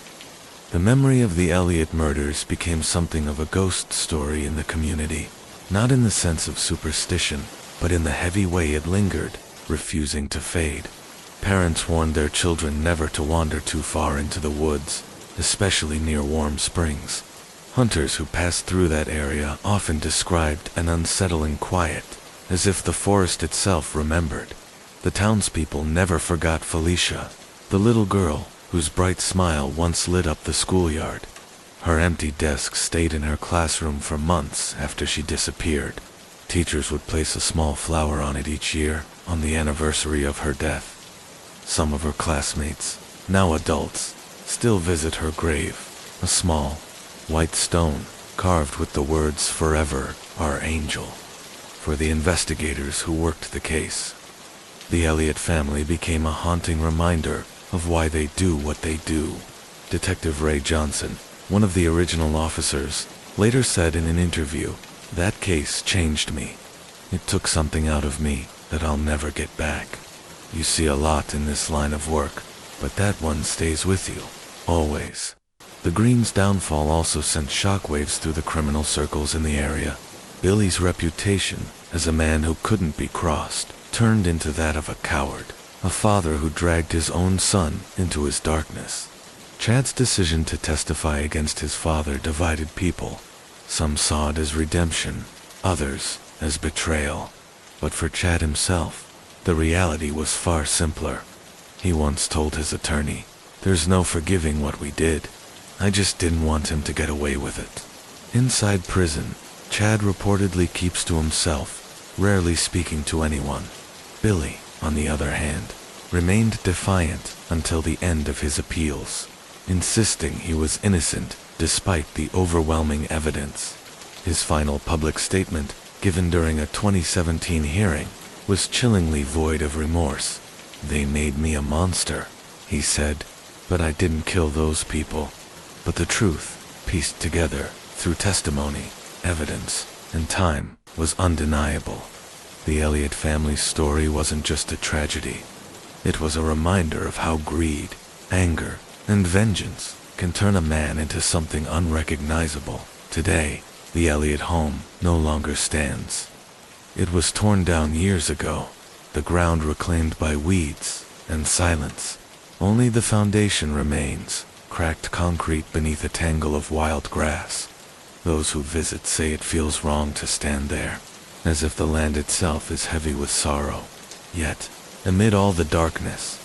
the memory of the Elliott murders became something of a ghost story in the community, not in the sense of superstition, but in the heavy way it lingered, refusing to fade. Parents warned their children never to wander too far into the woods, especially near Warm Springs. Hunters who passed through that area often described an unsettling quiet, as if the forest itself remembered. The townspeople never forgot Felicia, the little girl whose bright smile once lit up the schoolyard. Her empty desk stayed in her classroom for months after she disappeared. Teachers would place a small flower on it each year on the anniversary of her death. Some of her classmates, now adults, still visit her grave, a small, white stone carved with the words "Forever, our angel." For the investigators who worked the case, the Elliott family became a haunting reminder of why they do what they do. Detective Ray Johnson, one of the original officers, later said in an interview, "That case changed me. It took something out of me that I'll never get back." You see a lot in this line of work, but that one stays with you, always. The Greens' downfall also sent shockwaves through the criminal circles in the area. Billy's reputation as a man who couldn't be crossed turned into that of a coward, a father who dragged his own son into his darkness. Chad's decision to testify against his father divided people. Some saw it as redemption, others as betrayal. But for Chad himself, the reality was far simpler. He once told his attorney, "There's no forgiving what we did. I just didn't want him to get away with it." Inside prison, Chad reportedly keeps to himself, rarely speaking to anyone. Billy, on the other hand, remained defiant until the end of his appeals, insisting he was innocent despite the overwhelming evidence. His final public statement, given during a 2017 hearing, was chillingly void of remorse. "They made me a monster," he said, "but I didn't kill those people." But the truth, pieced together through testimony, evidence, and time, was undeniable. The Elliott family's story wasn't just a tragedy. It was a reminder of how greed, anger, and vengeance can turn a man into something unrecognizable. Today, the Elliott home no longer stands. It was torn down years ago, the ground reclaimed by weeds and silence. Only the foundation remains, cracked concrete beneath a tangle of wild grass. Those who visit say it feels wrong to stand there, as if the land itself is heavy with sorrow. Yet, amid all the darkness,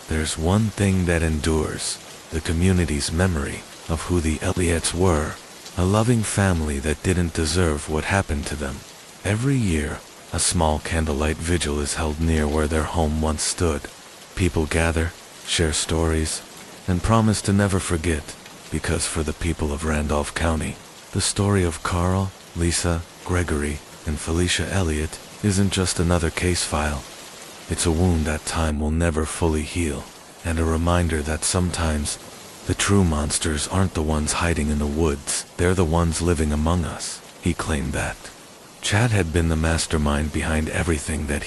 there's one thing that endures: the community's memory of who the Elliots were, a loving family that didn't deserve what happened to them. Every year, a small candlelight vigil is held near where their home once stood. People gather, share stories, and promise to never forget, because for the people of Randolph County, the story of Carl, Lisa, Gregory, and Felicia Elliott isn't just another case file. It's a wound that time will never fully heal, and a reminder that sometimes the true monsters aren't the ones hiding in the woods, they're the ones living among us. He claimed that Chad had been the mastermind behind everything that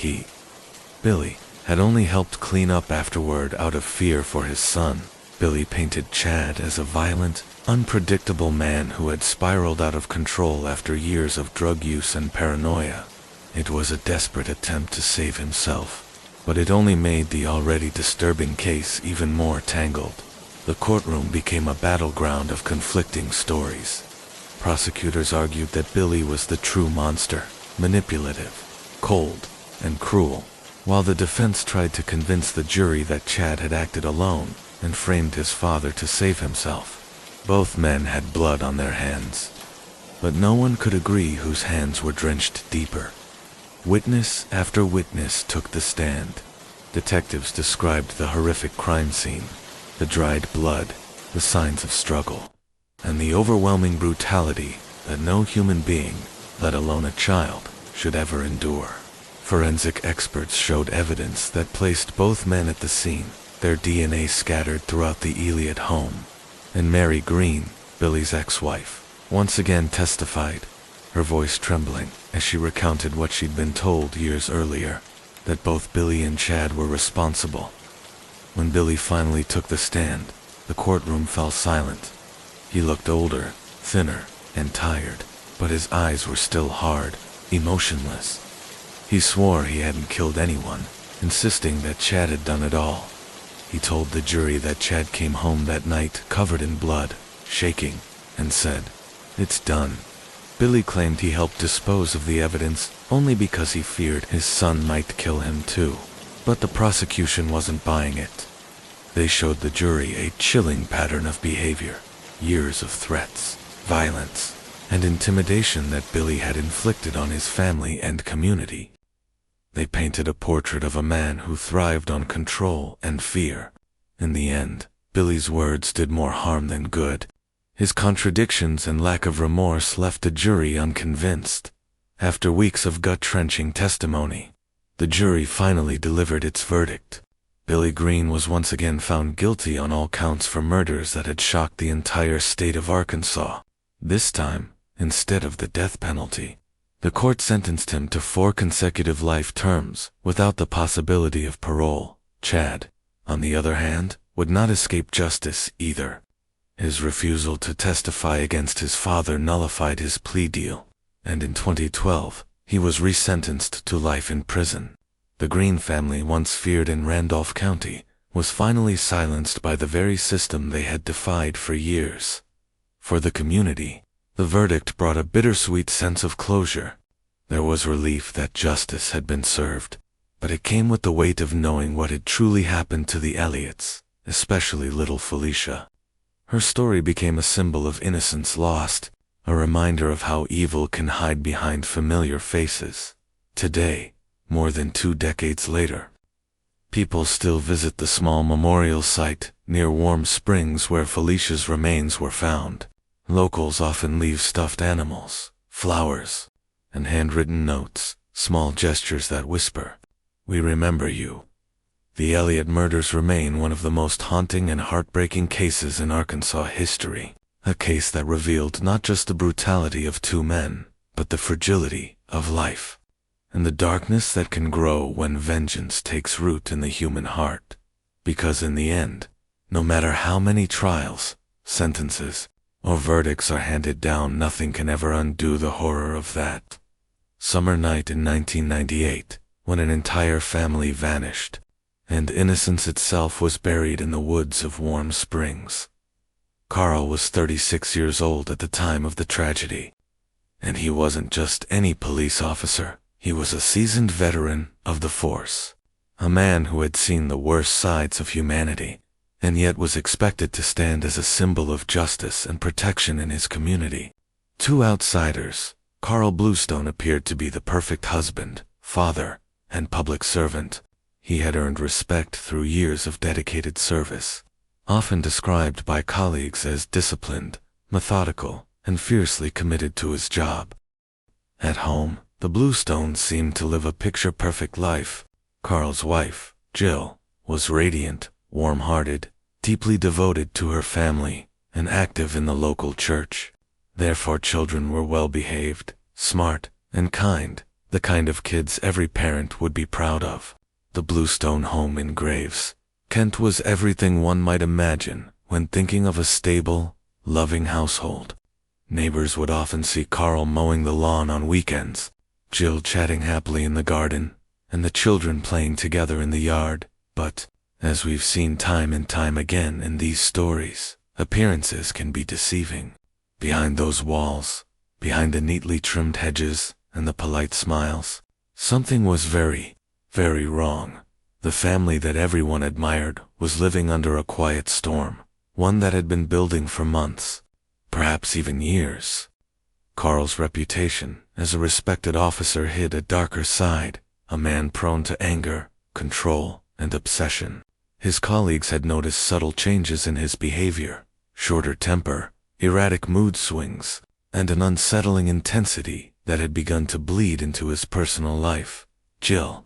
Billy, had only helped clean up afterward out of fear for his son. Billy painted Chad as a violent, unpredictable man who had spiraled out of control after years of drug use and paranoia. It was a desperate attempt to save himself, but it only made the already disturbing case even more tangled. The courtroom became a battleground of conflicting stories. Prosecutors argued that Billy was the true monster, manipulative, cold, and cruel, while the defense tried to convince the jury that Chad had acted alone and framed his father to save himself. Both men had blood on their hands, but no one could agree whose hands were drenched deeper. Witness after witness took the stand. Detectives described the horrific crime scene, the dried blood, the signs of struggle, and the overwhelming brutality that no human being, let alone a child, should ever endure. Forensic experts showed evidence that placed both men at the scene, their DNA scattered throughout the Elliott home. And Mary Green, Billy's ex-wife, once again testified, her voice trembling as she recounted what she'd been told years earlier, that both Billy and Chad were responsible. When Billy finally took the stand, the courtroom fell silent. He looked older, thinner, and tired, but his eyes were still hard, emotionless. He swore he hadn't killed anyone, insisting that Chad had done it all. He told the jury that Chad came home that night covered in blood, shaking, and said, "It's done." Billy claimed he helped dispose of the evidence only because he feared his son might kill him too. But the prosecution wasn't buying it. They showed the jury a chilling pattern of behavior, years of threats, violence, and intimidation that Billy had inflicted on his family and community. They painted a portrait of a man who thrived on control and fear. In the end, Billy's words did more harm than good. His contradictions and lack of remorse left the jury unconvinced. After weeks of gut-wrenching testimony, the jury finally delivered its verdict. Billy Green was once again found guilty on all counts for murders that had shocked the entire state of Arkansas. This time, instead of the death penalty, the court sentenced him to 4 consecutive life terms without the possibility of parole. Chad, on the other hand, would not escape justice either. His refusal to testify against his father nullified his plea deal, and in 2012, he was resentenced to life in prison. The Green family, once feared in Randolph County, was finally silenced by the very system they had defied for years. For the community, the verdict brought a bittersweet sense of closure. There was relief that justice had been served, but it came with the weight of knowing what had truly happened to the Elliots, especially little Felicia. Her story became a symbol of innocence lost, a reminder of how evil can hide behind familiar faces. Today, more than 2 decades later, people still visit the small memorial site near Warm Springs where Felicia's remains were found. Locals often leave stuffed animals, flowers, and handwritten notes, small gestures that whisper, "We remember you." The Elliott murders remain one of the most haunting and heartbreaking cases in Arkansas history, a case that revealed not just the brutality of 2 men, but the fragility of life, and the darkness that can grow when vengeance takes root in the human heart. Because in the end, no matter how many trials, sentences, or verdicts are handed down, nothing can ever undo the horror of that summer night in 1998, when an entire family vanished, and innocence itself was buried in the woods of Warm Springs. Carl was 36 years old at the time of the tragedy, and he wasn't just any police officer. He was a seasoned veteran of the force, a man who had seen the worst sides of humanity, and yet was expected to stand as a symbol of justice and protection in his community. To outsiders, Carl Bluestone appeared to be the perfect husband, father, and public servant. He had earned respect through years of dedicated service, often described by colleagues as disciplined, methodical, and fiercely committed to his job. At home, the Bluestones seemed to live a picture-perfect life. Carl's wife, Jill, was radiant, warm-hearted, deeply devoted to her family, and active in the local church. Their 4 children were well-behaved, smart, and kind, the kind of kids every parent would be proud of. The Bluestone home in Graves, Kent was everything one might imagine when thinking of a stable, loving household. Neighbors would often see Carl mowing the lawn on weekends, Jill chatting happily in the garden, and the children playing together in the yard. But, as we've seen time and time again in these stories, appearances can be deceiving. Behind those walls, behind the neatly trimmed hedges and the polite smiles, something was very, very wrong. The family that everyone admired was living under a quiet storm, one that had been building for months, perhaps even years. Carl's reputation as a respected officer hid a darker side, a man prone to anger, control, and obsession. His colleagues had noticed subtle changes in his behavior, shorter temper, erratic mood swings, and an unsettling intensity that had begun to bleed into his personal life. Jill,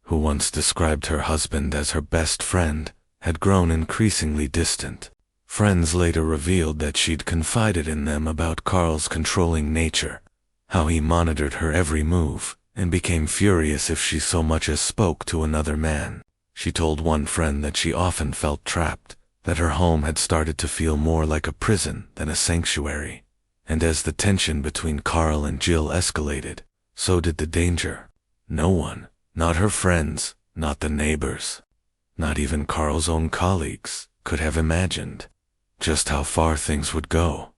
who once described her husband as her best friend, had grown increasingly distant. Friends later revealed that she'd confided in them about Carl's controlling nature, how he monitored her every move, and became furious if she so much as spoke to another man. She told one friend that she often felt trapped, that her home had started to feel more like a prison than a sanctuary. And as the tension between Carl and Jill escalated, so did the danger. No one, not her friends, not the neighbors, not even Carl's own colleagues, could have imagined just how far things would go.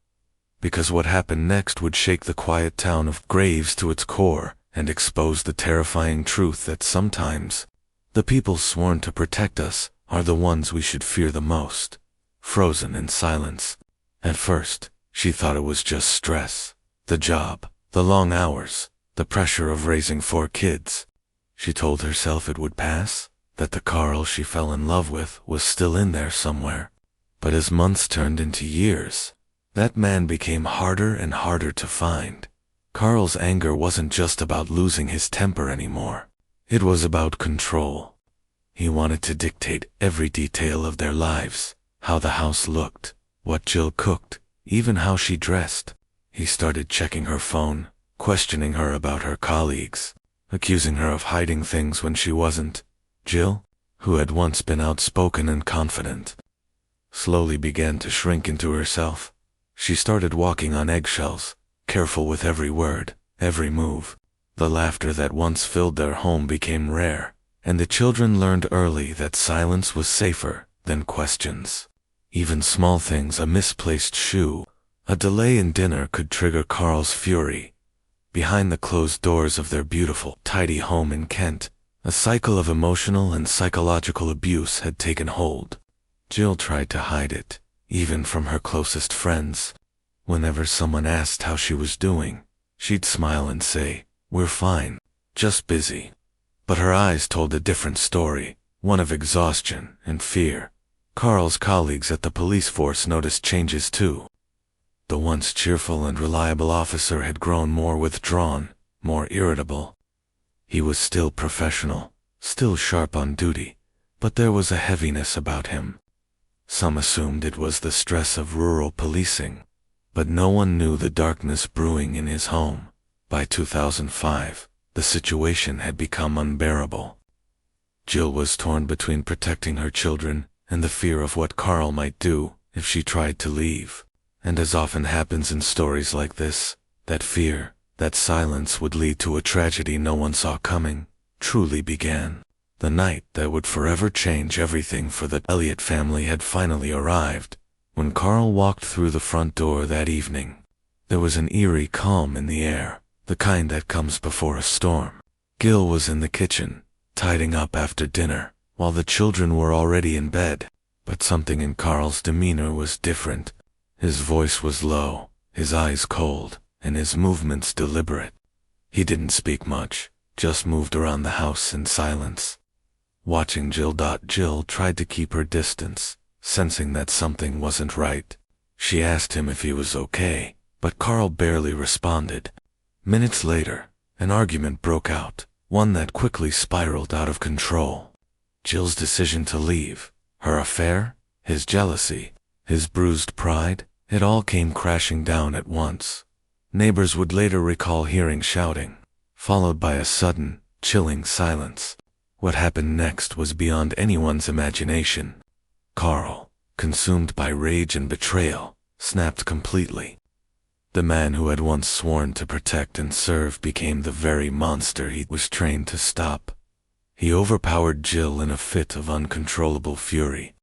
Because what happened next would shake the quiet town of Graves to its core and expose the terrifying truth that sometimes the people sworn to protect us are the ones we should fear the most. Frozen in silence. At first, she thought it was just stress. The job, the long hours, the pressure of raising 4 kids. She told herself it would pass, that the Carl she fell in love with was still in there somewhere. But as months turned into years, that man became harder and harder to find. Carl's anger wasn't just about losing his temper anymore. It was about control. He wanted to dictate every detail of their lives, how the house looked, what Jill cooked, even how she dressed. He started checking her phone, questioning her about her colleagues, accusing her of hiding things when she wasn't. Jill, who had once been outspoken and confident, slowly began to shrink into herself. She started walking on eggshells, careful with every word, every move. The laughter that once filled their home became rare, and the children learned early that silence was safer than questions. Even small things, a misplaced shoe, a delay in dinner, could trigger Carl's fury. Behind the closed doors of their beautiful, tidy home in Kent, a cycle of emotional and psychological abuse had taken hold. Jill tried to hide it, even from her closest friends. Whenever someone asked how she was doing, she'd smile and say, "We're fine, just busy." But her eyes told a different story, one of exhaustion and fear. Carl's colleagues at the police force noticed changes too. The once cheerful and reliable officer had grown more withdrawn, more irritable. He was still professional, still sharp on duty, but there was a heaviness about him. Some assumed it was the stress of rural policing, but no one knew the darkness brewing in his home. By 2005, the situation had become unbearable. Jill was torn between protecting her children and the fear of what Carl might do if she tried to leave. And as often happens in stories like this, that fear, that silence would lead to a tragedy no one saw coming, truly began. The night that would forever change everything for the Elliot family had finally arrived. When Carl walked through the front door that evening, there was an eerie calm in the air, the kind that comes before a storm. Gil was in the kitchen, tidying up after dinner, while the children were already in bed. But something in Carl's demeanor was different. His voice was low, his eyes cold, and his movements deliberate. He didn't speak much, just moved around the house in silence. Watching Jill. Jill tried to keep her distance, sensing that something wasn't right. She asked him if he was okay, but Carl barely responded. Minutes later, an argument broke out, one that quickly spiraled out of control. Jill's decision to leave, her affair, his jealousy, his bruised pride, it all came crashing down at once. Neighbors would later recall hearing shouting, followed by a sudden, chilling silence. What happened next was beyond anyone's imagination. Carl, consumed by rage and betrayal, snapped completely. The man who had once sworn to protect and serve became the very monster he was trained to stop. He overpowered Jill in a fit of uncontrollable fury.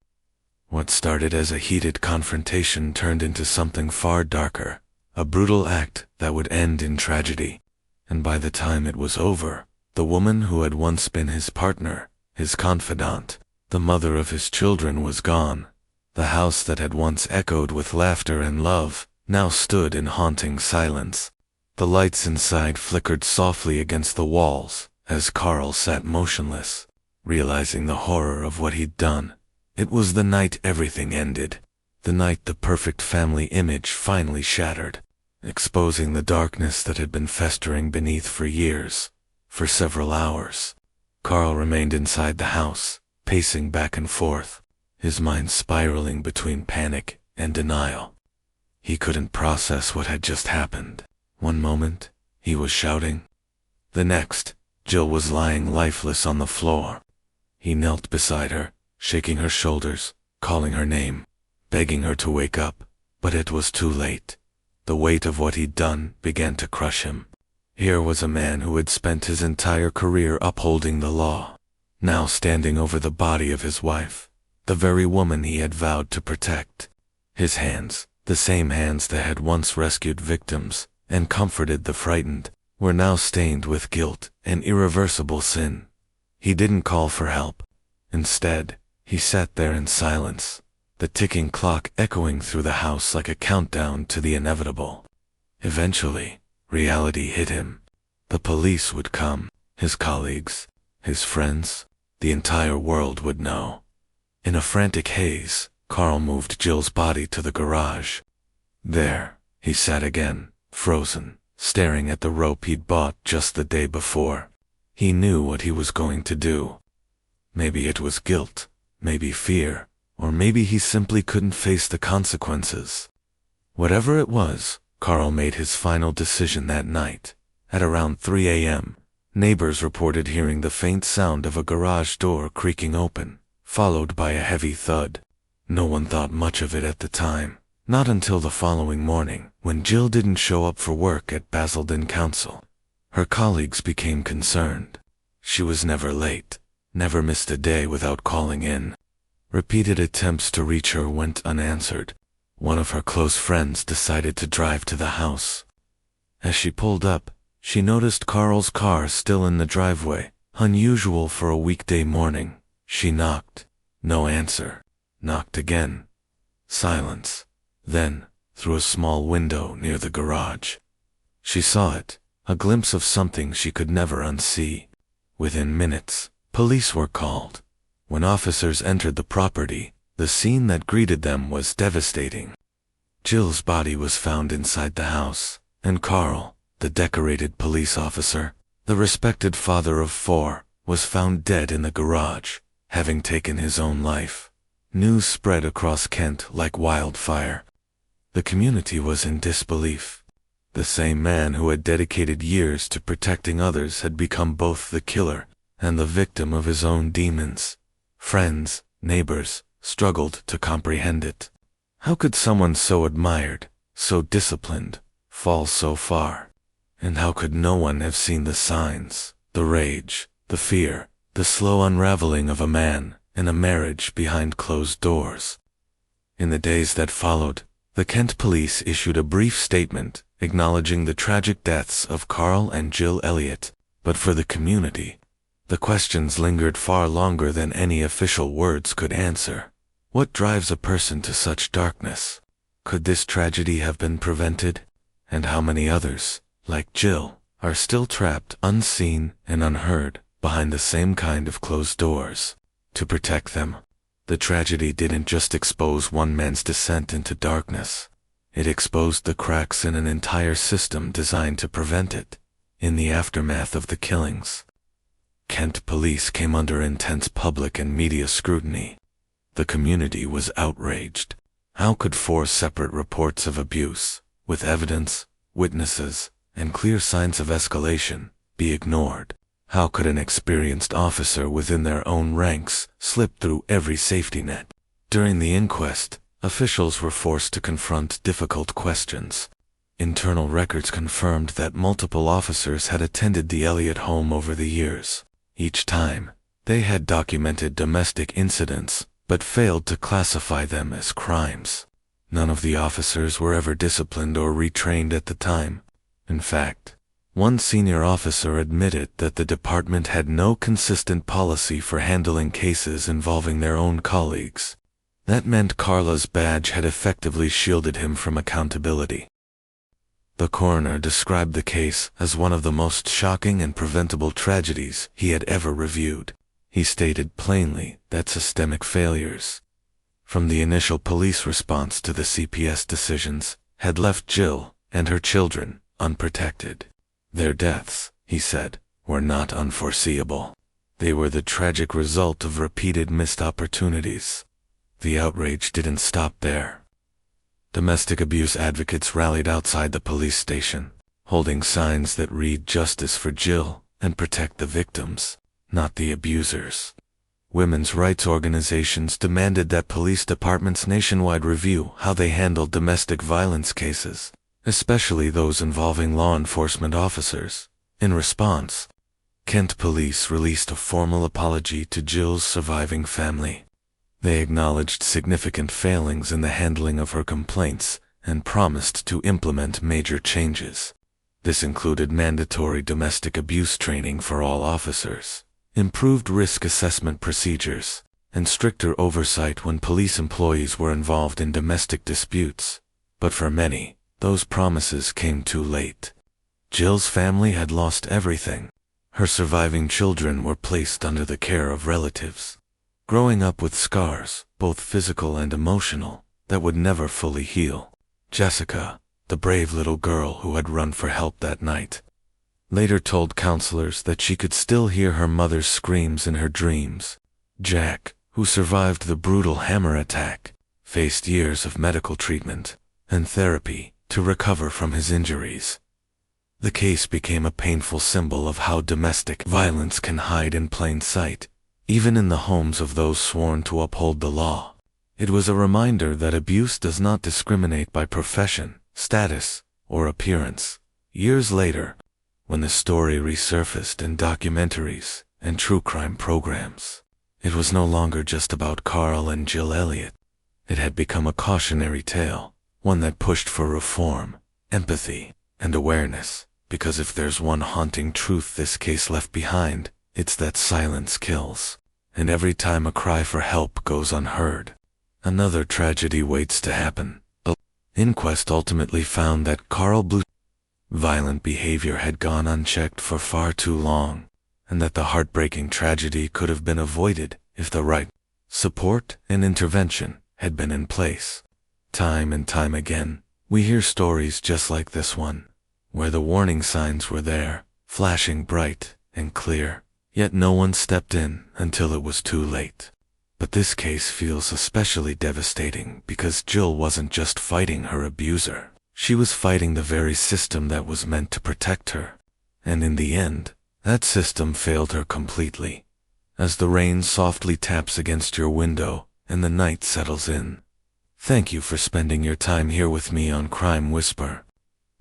What started as a heated confrontation turned into something far darker, a brutal act that would end in tragedy. And by the time it was over, the woman who had once been his partner his confidant. The mother of his children was gone. The house that had once echoed with laughter and love now stood in haunting silence. The lights inside flickered softly against the walls as Carl sat motionless, realizing the horror of what he'd done. It was the night everything ended, the night the perfect family image finally shattered, exposing the darkness that had been festering beneath for years. For several hours, Carl remained inside the house, pacing back and forth, his mind spiraling between panic and denial. He couldn't process what had just happened. One moment, he was shouting. The next, Jill was lying lifeless on the floor. He knelt beside her, shaking her shoulders, calling her name, begging her to wake up, but it was too late. The weight of what he'd done began to crush him. Here was a man who had spent his entire career upholding the law, now standing over the body of his wife, the very woman he had vowed to protect. His hands, the same hands that had once rescued victims and comforted the frightened, were now stained with guilt and irreversible sin. He didn't call for help. Instead, he sat there in silence, the ticking clock echoing through the house like a countdown to the inevitable. Eventually, reality hit him. The police would come, his colleagues, his friends, the entire world would know. In a frantic haze, Carl moved Jill's body to the garage. There, he sat again, frozen, staring at the rope he'd bought just the day before. He knew what he was going to do. Maybe it was guilt, maybe fear, or maybe he simply couldn't face the consequences. Whatever it was, Carl made his final decision that night. At around 3 a.m., neighbors reported hearing the faint sound of a garage door creaking open, followed by a heavy thud. No one thought much of it at the time, not until the following morning, when Jill didn't show up for work at Basildon Council. Her colleagues became concerned. She was never late, never missed a day without calling in. Repeated attempts to reach her went unanswered. One of her close friends decided to drive to the house. As she pulled up, she noticed Carl's car still in the driveway, unusual for a weekday morning. She knocked. No answer. Knocked again. Silence. Then, through a small window near the garage, she saw it, a glimpse of something she could never unsee. Within minutes, police were called. When officers entered the property, the scene that greeted them was devastating. Jill's body was found inside the house, and Carl, the decorated police officer, the respected father of 4, was found dead in the garage, having taken his own life. News spread across Kent like wildfire. The community was in disbelief. The same man who had dedicated years to protecting others had become both the killer and the victim of his own demons. Friends, neighbors, struggled to comprehend it. How could someone so admired, so disciplined, fall so far? And how could no one have seen the signs, the rage, the fear, the slow unraveling of a man in a marriage behind closed doors? In the days that followed, the Kent police issued a brief statement acknowledging the tragic deaths of Carl and Jill Elliott, but for the community, the questions lingered far longer than any official words could answer. What drives a person to such darkness? Could this tragedy have been prevented? And how many others, like Jill, are still trapped unseen and unheard behind the same kind of closed doors? To protect them, the tragedy didn't just expose one man's descent into darkness. It exposed the cracks in an entire system designed to prevent it. In the aftermath of the killings, Kent police came under intense public and media scrutiny. The community was outraged. How could 4 separate reports of abuse, with evidence, witnesses, and clear signs of escalation, be ignored? How could an experienced officer within their own ranks slip through every safety net? During the inquest, officials were forced to confront difficult questions. Internal records confirmed that multiple officers had attended the Elliott home over the years. Each time, they had documented domestic incidents, but failed to classify them as crimes. None of the officers were ever disciplined or retrained at the time. In fact, One senior officer admitted that the department had no consistent policy for handling cases involving their own colleagues. That meant Carla's badge had effectively shielded him from accountability. The coroner described the case as one of the most shocking and preventable tragedies he had ever reviewed. He stated plainly that systemic failures, from the initial police response to the CPS decisions, had left Jill and her children unprotected. Their deaths, he said, were not unforeseeable. They were the tragic result of repeated missed opportunities. The outrage didn't stop there. Domestic abuse advocates rallied outside the police station, holding signs that read "Justice for Jill" and "Protect the victims, not the abusers." Women's rights organizations demanded that police departments nationwide review how they handled domestic violence cases, especially those involving law enforcement officers. In response, Kent Police released a formal apology to Jill's surviving family. They acknowledged significant failings in the handling of her complaints and promised to implement major changes. This included mandatory domestic abuse training for all officers, improved risk assessment procedures, and stricter oversight when police employees were involved in domestic disputes. But for many, those promises came too late. Jill's family had lost everything. Her surviving children were placed under the care of relatives, growing up with scars, both physical and emotional, that would never fully heal. Jessica, the brave little girl who had run for help that night, later told counselors that she could still hear her mother's screams in her dreams. Jack, who survived the brutal hammer attack, faced years of medical treatment and therapy to recover from his injuries. The case became a painful symbol of how domestic violence can hide in plain sight, even in the homes of those sworn to uphold the law. It was a reminder that abuse does not discriminate by profession, status, or appearance. Years later, when the story resurfaced in documentaries and true crime programs, it was no longer just about Carl and Jill Elliott. It had become a cautionary tale, one that pushed for reform, empathy, and awareness, because if there's one haunting truth this case left behind, it's that silence kills, and every time a cry for help goes unheard, another tragedy waits to happen. The inquest ultimately found that Carl Blue's violent behavior had gone unchecked for far too long, and that the heartbreaking tragedy could have been avoided if the right support and intervention had been in place. Time and time again, we hear stories just like this one, where the warning signs were there, flashing bright and clear, yet no one stepped in until it was too late. But this case feels especially devastating because Jill wasn't just fighting her abuser. She was fighting the very system that was meant to protect her. And in the end, that system failed her completely. As the rain softly taps against your window and the night settles in, thank you for spending your time here with me on Crime Whisper.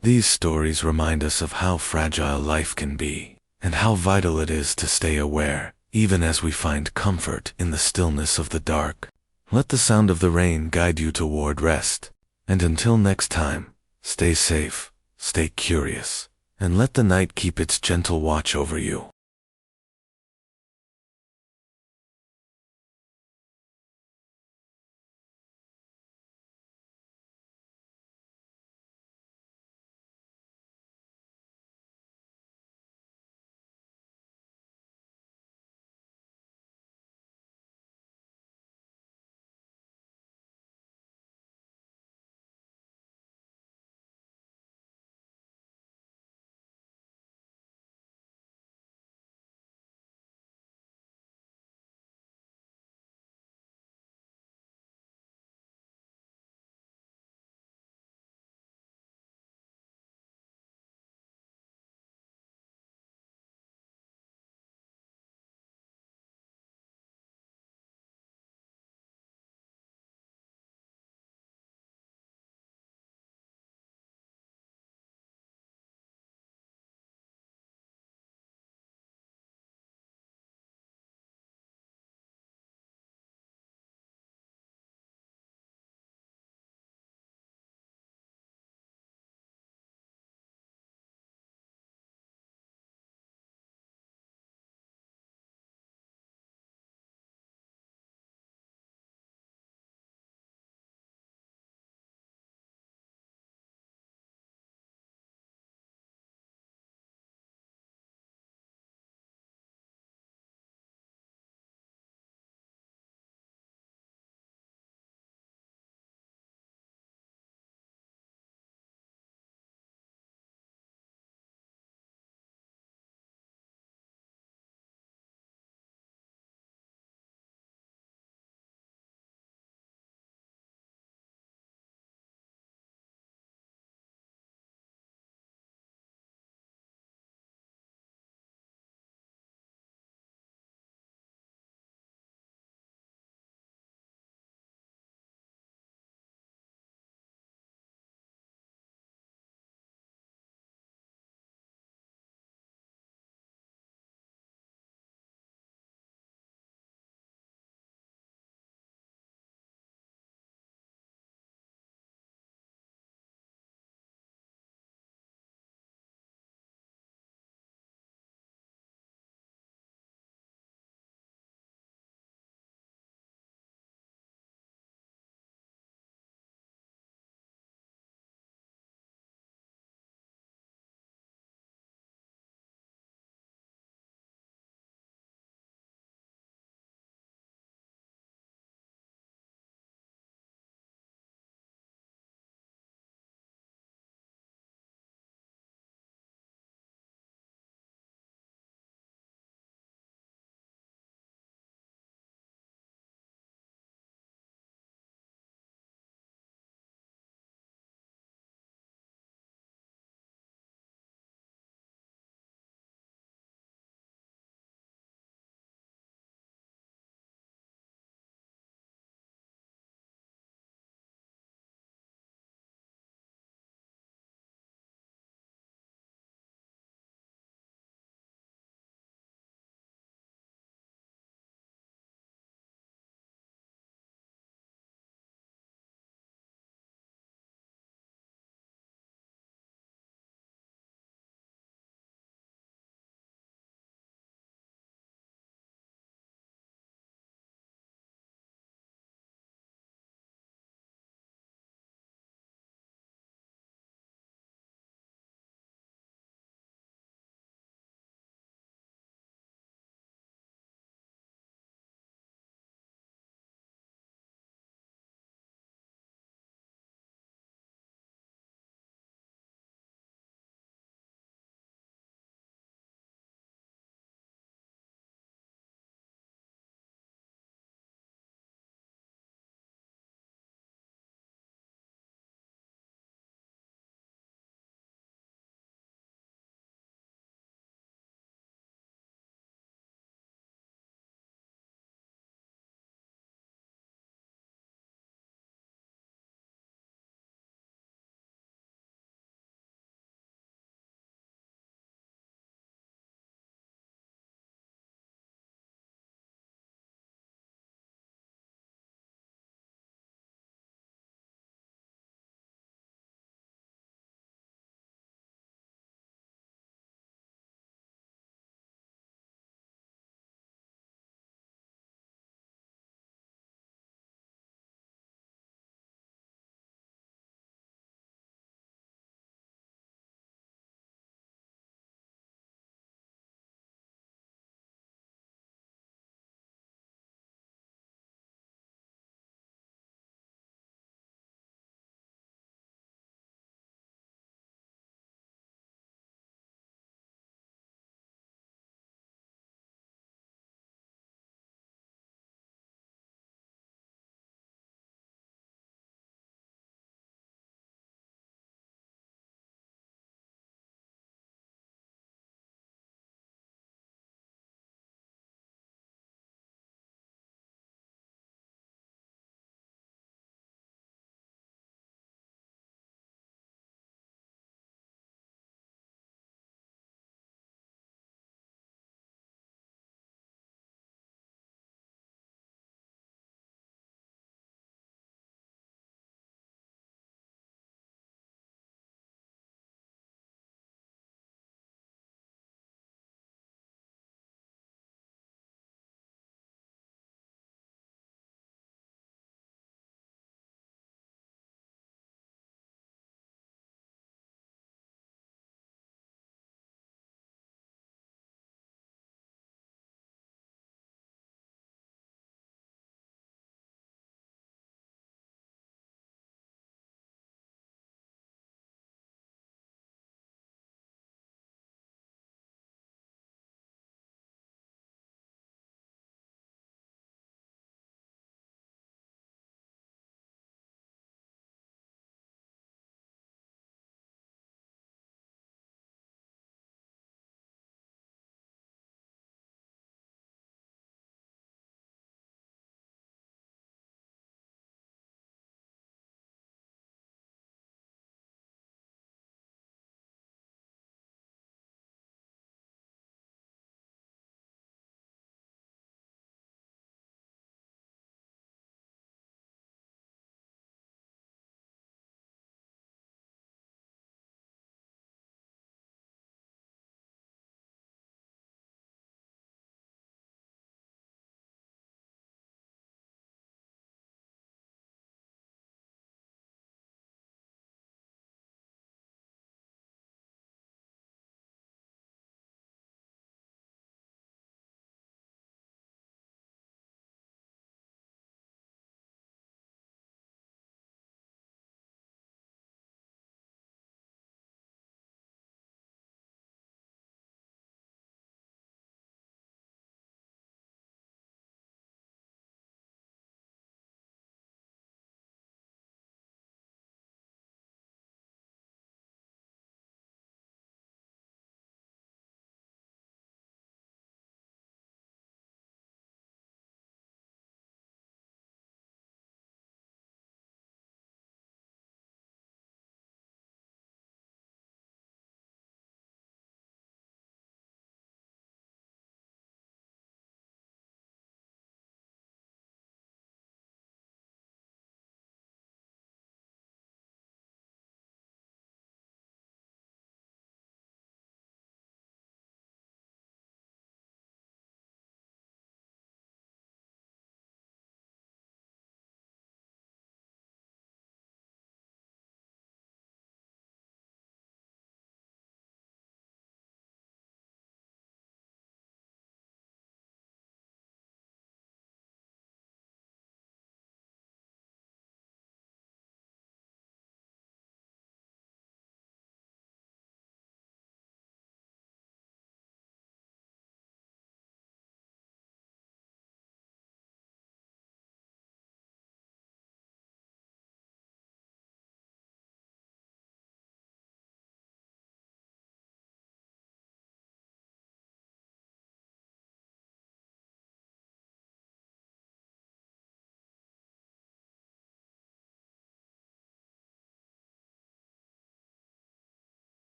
These stories remind us of how fragile life can be, and how vital it is to stay aware, even as we find comfort in the stillness of the dark. Let the sound of the rain guide you toward rest. And until next time, stay safe, stay curious, and let the night keep its gentle watch over you.